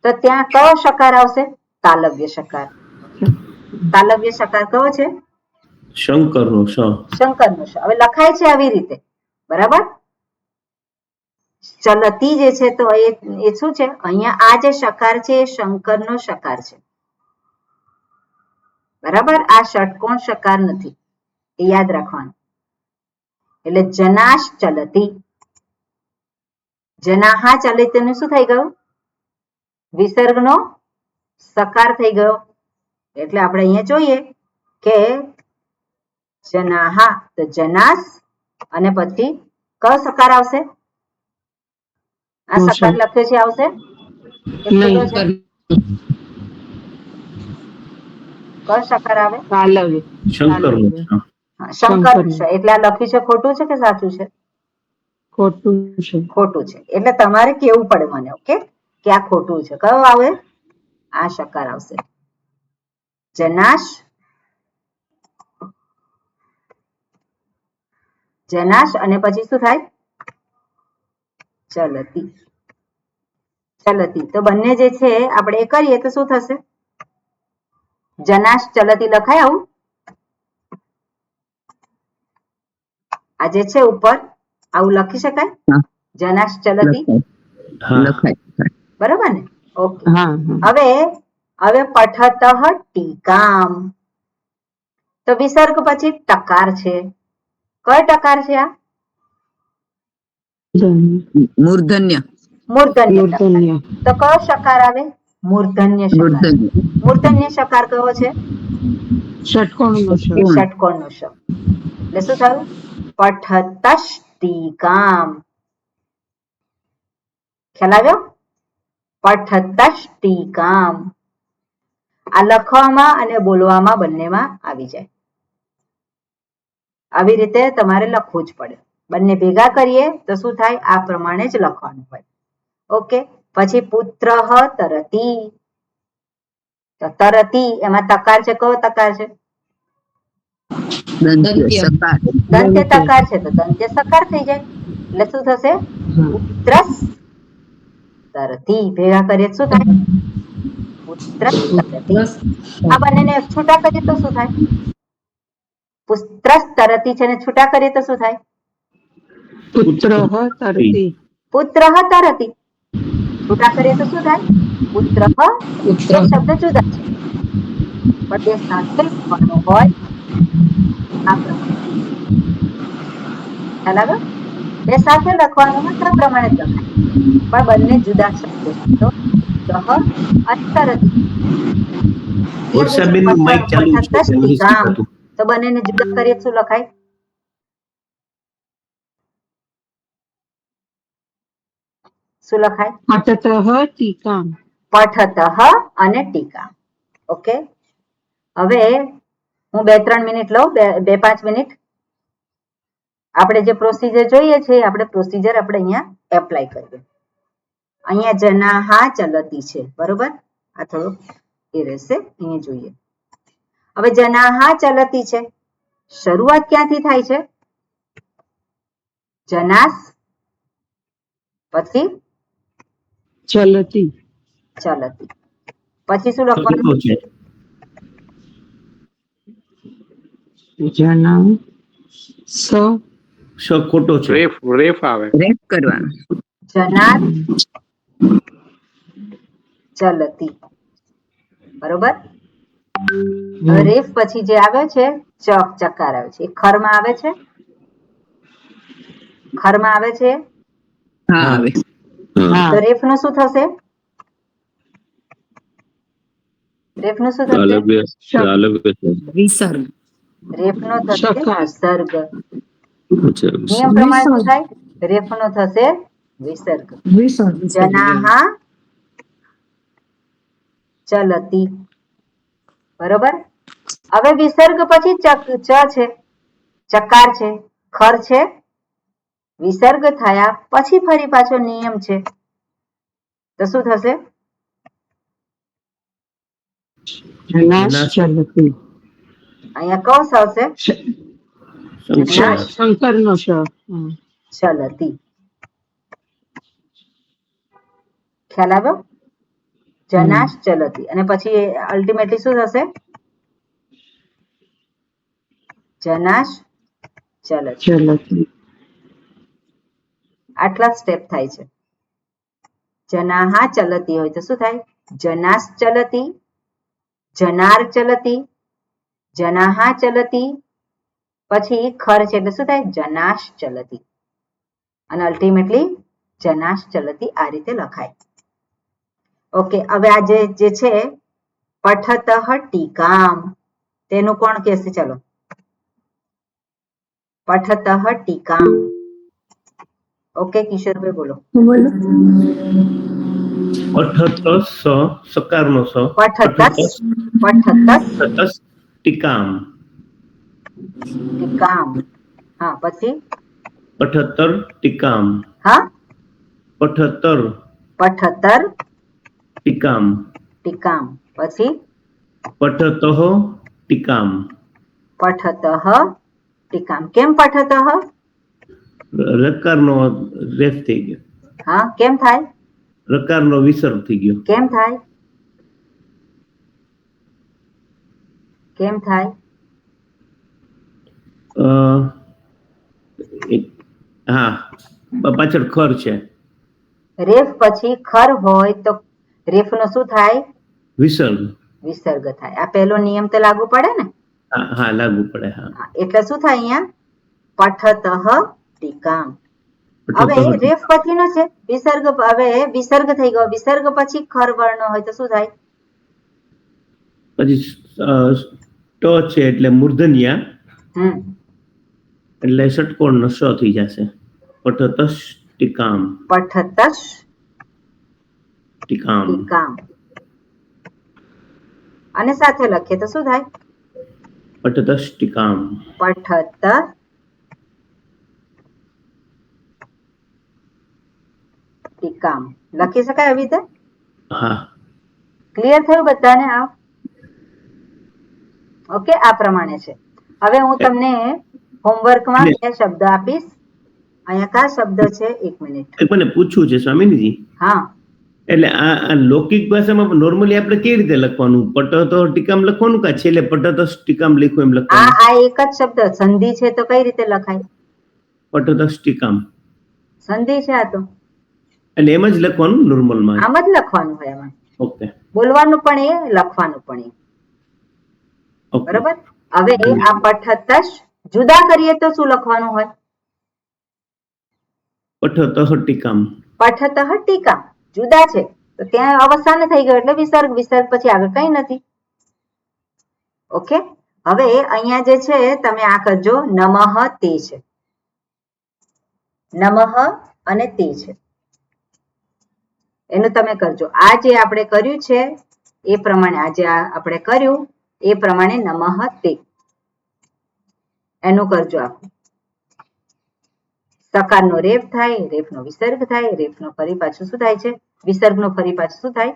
તો ત્યાં કયો શકાર આવશે? તાલવ્ય શકાર. તાલવ્ય શકાર કયો છે? શંકરનો શ. શંકરનો શ. હવે લખાય છે આવી રીતે. બરાબર? ચલતી જે છે તો એ શું છે? અહીંયા આ જે શકાર છે એ શંકરનો શકાર છે. બરાબર? આ ષટકોણ શકાર નથી, એ યાદ રાખવાનું. એટલે જનાશ ચલતી. જનાહા ચલિતનું શું થઈ ગયું? વિસર્ગનો સકાર થઈ ગયો. એટલે આપણે અહીંયા જોઈએ કે જનાહા તો જનાસ અને પછી કયો સકાર આવશે? આ સકાર લખ્યો છે આવશે? કયો સકાર આવે? શંકર. એટલે આ લખ્યું છે ખોટું છે કે સાચું છે? ખોટું છે. એટલે તમારે કેવું પડે મને. ઓકે, કે આ ખોટું છે. કયો આવે? આ શકાર આવશે. જનાશ, જનાશ અને પછી શું થાય? ચલતી, ચલતી. તો બંને જે છે આપણે એ કરીએ તો શું થશે? જનાશ ચલતી લખાય આવું? આ જે છે ઉપર આવું લખી શકાય? જનાશ ચલતી, બરાબર ને? ઓકે. હવે હવે પઠતઃ ટીકામ. તો વિસર્ગ પછી ટકાર છે. કયો ટકાર છે આ? મૂર્ધન્ય. મૂર્ધન્ય. તો કયો શકાર આવે? મૂર્ધન્ય શકાર. મૂર્ધન્ય શકાર કયો છે? ષટકોણનો ષ. ષટકોણનો ષ. એટલે શું થયું? પઠતષ્ટિકામ. ખ્યાલ આવ્યો? પઠતષ્ટિકામ. આ લખવામાં અને બોલવામાં બંનેમાં આવી જાય. આવી રીતે તમારે લખવું જ પડે. બંને ભેગા કરીએ તો શું થાય? આ પ્રમાણે જ લખવાનું હોય. ઓકે. પછી પુત્ર તરતી. તો તરતી એમાં તકાર છે. કયો તકાર છે? દંત્ય તકાર છે તો દંત્ય સકાર થઈ જાય. એટલે શું થશે? પુત્રસ તરતી. ભેગા કરીએ શું થાય? પુત્રસ તરતી. આ બંનેને છૂટા કરીએ તો શું થાય? પુત્રસ તરતી છે ને છૂટા કરીએ તો શું થાય? પુત્રઃ તરતી. પુત્રઃ તરતી. છૂટા કરીએ તો શું થાય? પુત્રઃ. એ શબ્દ જુદા છે પણ બે સાથે લખવાનો હોય આ પ્રમાણે. ખ્યાલ આવ્યો? બે સાથે લખવાનું હોય તો પ્રમાણે જ લખાય પણ બંને જુદા શબ્દો છે. તો પુત્રઃ અને તરતી. વર્ષાબેનનું માઈક ચાલુ છે. ટીકામ. તો બંનેને જુદા કરીએ શું લખાય? શું લખાય? પઠતઃ ટીકામ. પઠતઃ અને ટીકા. ઓકે. હવે હું 2-3 મિનિટ લઉં, 2-5 મિનિટ. આપણે જે પ્રોસિજર જોઈએ છે આપણે પ્રોસિજર આપણે અહીંયા એપ્લાય કરીએ. અહીંયા જનાહા ચલતી છે, બરોબર? આ થોડું એ રહેશે, અહીંયા જોઈએ. હવે જનાહા ચલતી છે. શરૂઆત ક્યાંથી થાય છે? જનાસ પછી ચલતી. ચલતી. પછી શું લખવાનું છે? જના સ ખોટો છે. રેફ આવે. રેફ કરવાનો. જનાસ ચલતી. બરોબર? રેફ પછી જે આવે છે ચકાર આવે છે. એ ખરમાં આવે છે? ખરમાં આવે છે? હા આવે. તો રેફ નું શું થશે? રેફ નું શું થશે? વિસર્ગ. રેફ નો થશે વિસર્ગ. નિયમ પ્રમાણે શું થાય? રેફ નો થશે વિસર્ગ. જનાહા ચલતી. બરોબર? હવે વિસર્ગ પછી ચ છે, ચકાર છે, ખર છે. વિસર્ગ થયા પછી ફરી પાછો નિયમ છે તો શું થશે? અહીંયા કૌંસ આવશે. શંકરનો શ. ચલતી. ખ્યાલ આવ્યો? જનાશ ચલતી. અને પછી અલ્ટિમેટલી શું થશે? જનાશ ચલતી. આટલા સ્ટેપ થાય છે. જનાહા ચલતી હોય તો શું થાય? જનાશ ચલતી, જનાર ચલતી, જનાહા ચલતી. પછી ખર છે એટલે શું થાય? જનાશ ચલતી. અને અલ્ટિમેટલી જનાશ ચલતી. આ રીતે લખાય. ઓકે. હવે આ જે છે પઠતઃ ટીકામ તેનું કોણ કહેશે? ચલો, પઠતઃ ટીકામ. ઓકે કિશોરભાઈ બોલો. પઠતસ સકારનો સ. પઠતસ ટીકામ. ટીકામ. હા પછી પઠતર ટીકામ. હા પઠતર ટીકામ. ટીકામ. ટીકામ. પછી પઠતઃ ટીકામ. પઠતઃ ટીકામ. કેમ પઠતઃ? રકારનો રેફ થઈ ગયો, હા, કેમ થાય? રકારનો વિસર્ગ થઈ ગયો. કેમ થાય? કેમ થાય? હા, પાછળ ખર છે. રેફ પછી ખર હોય તો રેફનો શું થાય? વિસર્ગ. વિસર્ગ થાય. આ પહેલો નિયમ તો લાગુ પડે ને? હા, લાગુ પડે. હા, એટલે શું થાય અહીંયા? પઠતઃ ટીકામ. હવે રેફ પછીનો છે વિસર્ગ, હવે વિસર્ગ થઈ ગયો. વિસર્ગ પછી ખર વર્ણ હોય તો શું થાય? પછી ટ છે એટલે મૂર્ધન્યા, એટલે ષટકોણ નો સ થઈ જશે. પઠતઃ ટીકામ. પઠતઃ ટીકામ. ટીકામ. અને સાથે લખીએ તો શું થાય? પઠતઃ ટીકામ. પઠત ટીકામ લખી શકાય આવી રીતે? હા. ક્લિયર થયું બધાને? આ ઓકે, આ પ્રમાણે છે. હવે હું તમને હોમવર્કમાં બે શબ્દ આપીશ. અહીંયા કયા શબ્દ છે? એક મિનિટ, મને પૂછવું છે સ્વામીજી. હા, એટલે આ લૌકિક ભાષામાં નોર્મલી આપણે કેવી રીતે લખવાનું? પઠતઃ ટીકામ લખવાનું કે છેલ્લે પઠતઃ ટીકામ લખવું એમ લખવાનું? આ એક જ શબ્દ સંધિ છે તો કઈ રીતે લખાય? પઠતઃ ટીકામ સંધિ છે આ તો, એટલે એમ જ લખવાનું નોર્મલમાં? આમ જ લખવાનું હોય એમાં. ઓકે. બોલવાનું પણ એ, લખવાનું પણ એ. બરાબર. હવે આ પઠતઃ જુદા કરીએ તો શું લખવાનું હોય? પઠતઃ ટીકામ. પઠતઃ ટીકામ જુદા છે તો ત્યાં અવસાન થઈ ગયો એટલે વિસર્ગ. વિસર્ગ પછી આગળ કઈ નથી. ઓકે. હવે અહીંયા જે છે તમે આ કરજો. નમઃ તે છે, નમઃ અને તે છે, એનું તમે કરજો. આ જે આપણે કર્યું છે એ પ્રમાણે, આજે આપણે કર્યું એ પ્રમાણે નમઃ તે, એનું કરજો આખું. સકારનો રેફ થાય, રેફનો વિસર્ગ થાય, રેફનો ફરી પાછું શું થાય છે? વિસર્ગનો ફરી પાછું શું થાય?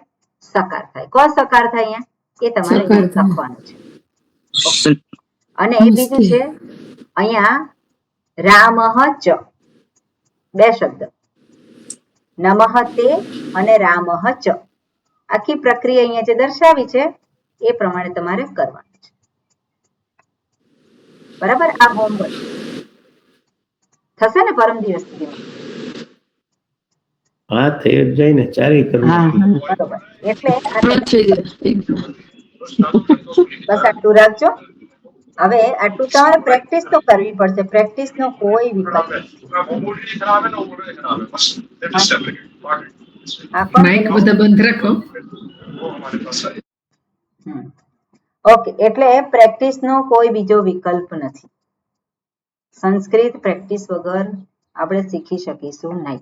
સકાર થાય. કો સકાર થાય અહીંયા? એ તમારે લખવાનું છે. અને એ બીજું છે અહીંયા રામઃ ચ, બે શબ્દ, નમઃ તે અને રામઃ ચ. આખી પ્રક્રિયા અહીંયા જે દર્શાવી છે એ પ્રમાણે તમારે કરવાનું છે. બરાબર. આ હોમવર્ક થશે ને પરમ દિવસ સુધીમાં? હા, થઈ જ જાય ને, ચારેય કરવું. બરોબર. એટલે બસ આટલું રાખજો. હવે આટલું તમારે પ્રેક્ટિસ તો કરવી પડશે. પ્રેક્ટિસ નો કોઈ વિકલ્પ માઇક બધા બંધ રાખો. ઓકે. એટલે પ્રેક્ટિસ નો કોઈ બીજો વિકલ્પ નથી. સંસ્કૃત પ્રેક્ટિસ વગર આપણે શીખી શકીશું નહીં.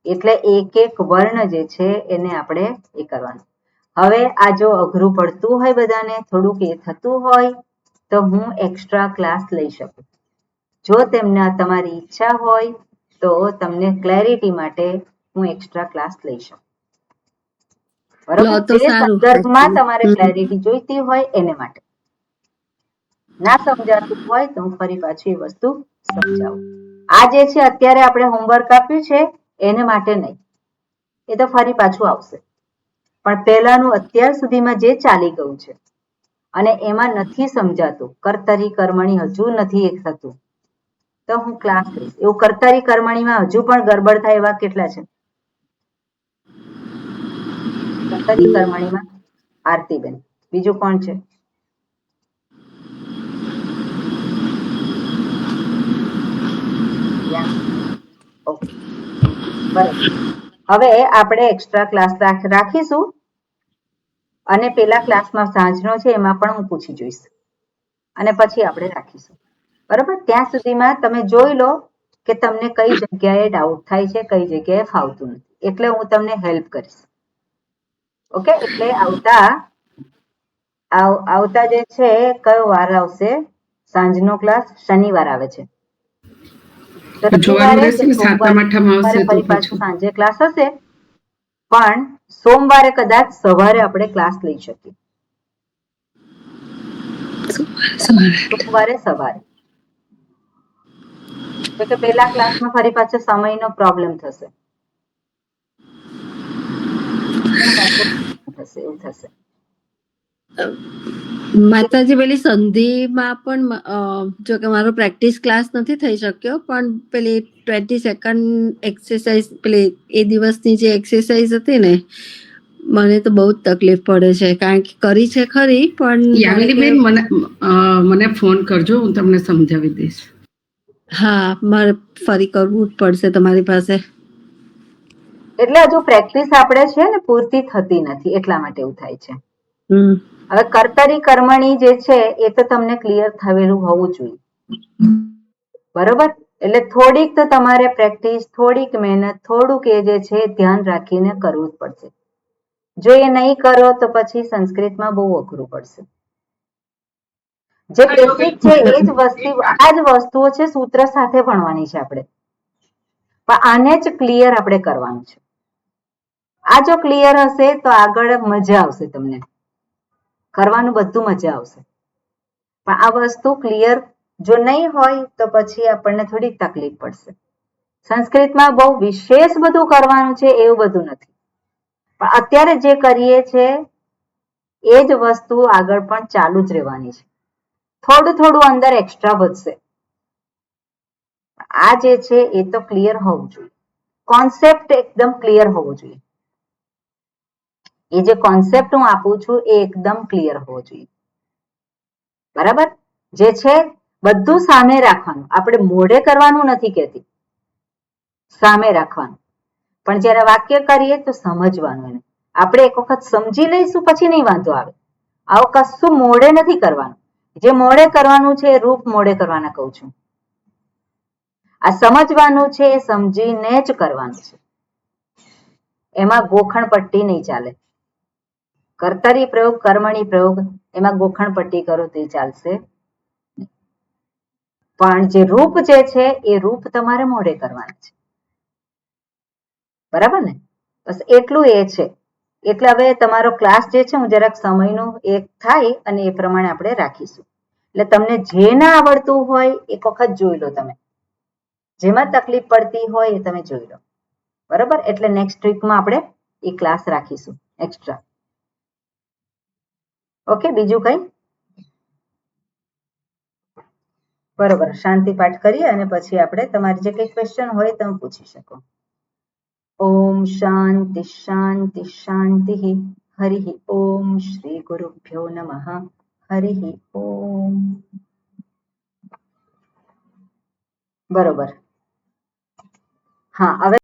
એટલે એક એક વર્ણ જે છે એને આપણે એ કરવાનું. હવે આ જો અઘરું પડતું હોય બધાને, થોડુંક એ થતું હોય તો હું એક્સ્ટ્રા ક્લાસ લઈ શકું. જો તેમને તમારી ઈચ્છા હોય તો તમને ક્લેરિટી માટે હું એક્સ્ટ્રા ક્લાસ લઈ શકું. બરોબર. જે સંદર્ભમાં તમારે ક્લેરિટી જોઈતી હોય એને માટે. ના સમજાતું હોય તો હું ફરી પાછી એ વસ્તુ સમજાવું. આ જે છે અત્યારે આપણે હોમવર્ક આપ્યું છે એને માટે નહીં, એ તો ફરી પાછું આવશે. પણ પહેલાનું અત્યાર સુધીમાં જે ચાલી ગયું છે અને એમાં નથી સમજાતું, કર્તરી કર્મણી હજુ નથી એક થતું, તો હું ક્લાસ લઈશ. એવું કર્તરી કર્મણીમાં હજુ પણ ગડબડ થાય એવા કેટલા છે? કર્તરી કર્મણીમાં આરતીબેન, બીજું કોણ છે? હવે આપણે એક્સ્ટ્રા ક્લાસ રાખીશું અને પેલા ક્લાસમાં સાંજનો છે એમાં પણ હું પૂછી જોઈશ અને પછી આપણે રાખીશું. બરોબર. ત્યાં સુધીમાં તમે જોઈ લો કે તમને કઈ જગ્યાએ ડાઉટ થાય છે, કઈ જગ્યાએ ફાવતું નથી, એટલે હું તમને હેલ્પ કરીશ. ઓકે. એટલે આવતા જે છે કયો વાર આવશે? સાંજનો ક્લાસ શનિવાર આવે છે. સાંજે ક્લાસ હશે, પણ સોમવારે કદાચ સવારે આપણે ક્લાસ લઈ શકીએ. સોમવારે સવારે. તો કે પહેલા ક્લાસમાં ફરી પાછો સમયનો પ્રોબ્લેમ થશે. એવું થશે. માતાજી પેલી સંધિમાં પણ જો કે મારો પ્રેક્ટિસ ક્લાસ નથી થઈ શક્યો, પણ પેલી 20 સેકન્ડ એક્સરસાઇઝ પેલી એ દિવસની જે એક્સરસાઇઝ હતી ને, મને તો બહુ જ તકલીફ પડે છે, કારણ કે કરી છે ખરી પણ યામિનીબેન મને ફોન કરજો, હું તમને સમજાવી દઈશ. હા, મારે ફરી કરવું જ પડશે તમારી પાસે. એટલે હજુ પ્રેક્ટિસ આપણે છે ને પૂરતી થતી નથી, એટલા માટે એવું થાય છે. હવે કર્તરી કર્મણી જે છે એ તો તમને ક્લિયર થયેલું હોવું જોઈએ, બરોબર? એટલે થોડીક તો તમારે પ્રેક્ટિસ, થોડીક મહેનત, થોડુંક એ જે છે ધ્યાન રાખીને કરવું જ પડશે. જો એ નહીં કરો તો પછી સંસ્કૃતમાં બહુ અઘરું પડશે. જે બેસિક છે એ જ વસ્તુ, આ જ વસ્તુઓ છે સૂત્ર સાથે ભણવાની છે આપણે, પણ આને જ ક્લિયર આપણે કરવાનું છે. આ જો ક્લિયર હશે તો આગળ મજા આવશે, તમને કરવાનું બધું મજા આવશે. પણ આ વસ્તુ ક્લિયર જો નહીં હોય તો પછી આપણને થોડીક તકલીફ પડશે. સંસ્કૃતમાં બહુ વિશેષ બધું કરવાનું છે એવું બધું નથી, પણ અત્યારે જે કરીએ છે એ જ વસ્તુ આગળ પણ ચાલુ જ રહેવાની છે. થોડું થોડું અંદર એક્સ્ટ્રા વધશે. આ જે છે એ તો ક્લિયર હોવું જોઈએ, કોન્સેપ્ટ એકદમ ક્લિયર હોવો જોઈએ. એ જે કોન્સેપ્ટ હું આપું છું એ એકદમ ક્લિયર હોવો જોઈએ, બરાબર? જે છે બધું સામે રાખવાનું, આપણે મોઢે કરવાનું નથી કહેતી, સામે રાખવાનું. પણ જ્યારે વાક્ય કરીએ તો સમજવાનું. એને આપણે એક વખત સમજી લઈશું પછી નહીં વાંધો આવે. આવું કશું મોઢે નથી કરવાનું. જે મોઢે કરવાનું છે એ રૂપ મોઢે કરવાના કહું છું. આ સમજવાનું છે એ સમજીને જ કરવાનું છે. એમાં ગોખણ પટ્ટી નહીં ચાલે. કર્તરી પ્રયોગ, કર્મણી પ્રયોગ, એમાં ગોખણ પટ્ટી કરો તે ચાલશે, પણ જે રૂપ જે છે એ રૂપ તમારે મોઢે કરવાના છે, બરાબર ને? બસ એટલું એ છે. એટલે હવે તમારો ક્લાસ જે છે હું જરાક સમયનું એક થાય અને એ પ્રમાણે આપણે રાખીશું. એટલે તમને જે ના આવડતું હોય એક વખત જોઈ લો, તમે જેમાં તકલીફ પડતી હોય એ તમે જોઈ લો, બરાબર? એટલે નેક્સ્ટ વીકમાં આપણે એ ક્લાસ રાખીશું એક્સ્ટ્રા. ઓકે, બીજું કઈ? બરોબર, શાંતિ પાઠ કરીએ અને પછી આપણે તમારી જે કઈ ક્વેશ્ચન હોય તમે પૂછી શકો. ઓમ શાંતિ શાંતિ શાંતિ. હરિ ઓમ. શ્રી ગુરુભ્યો નમઃ. હરિ ઓમ. બરોબર. હા, હવે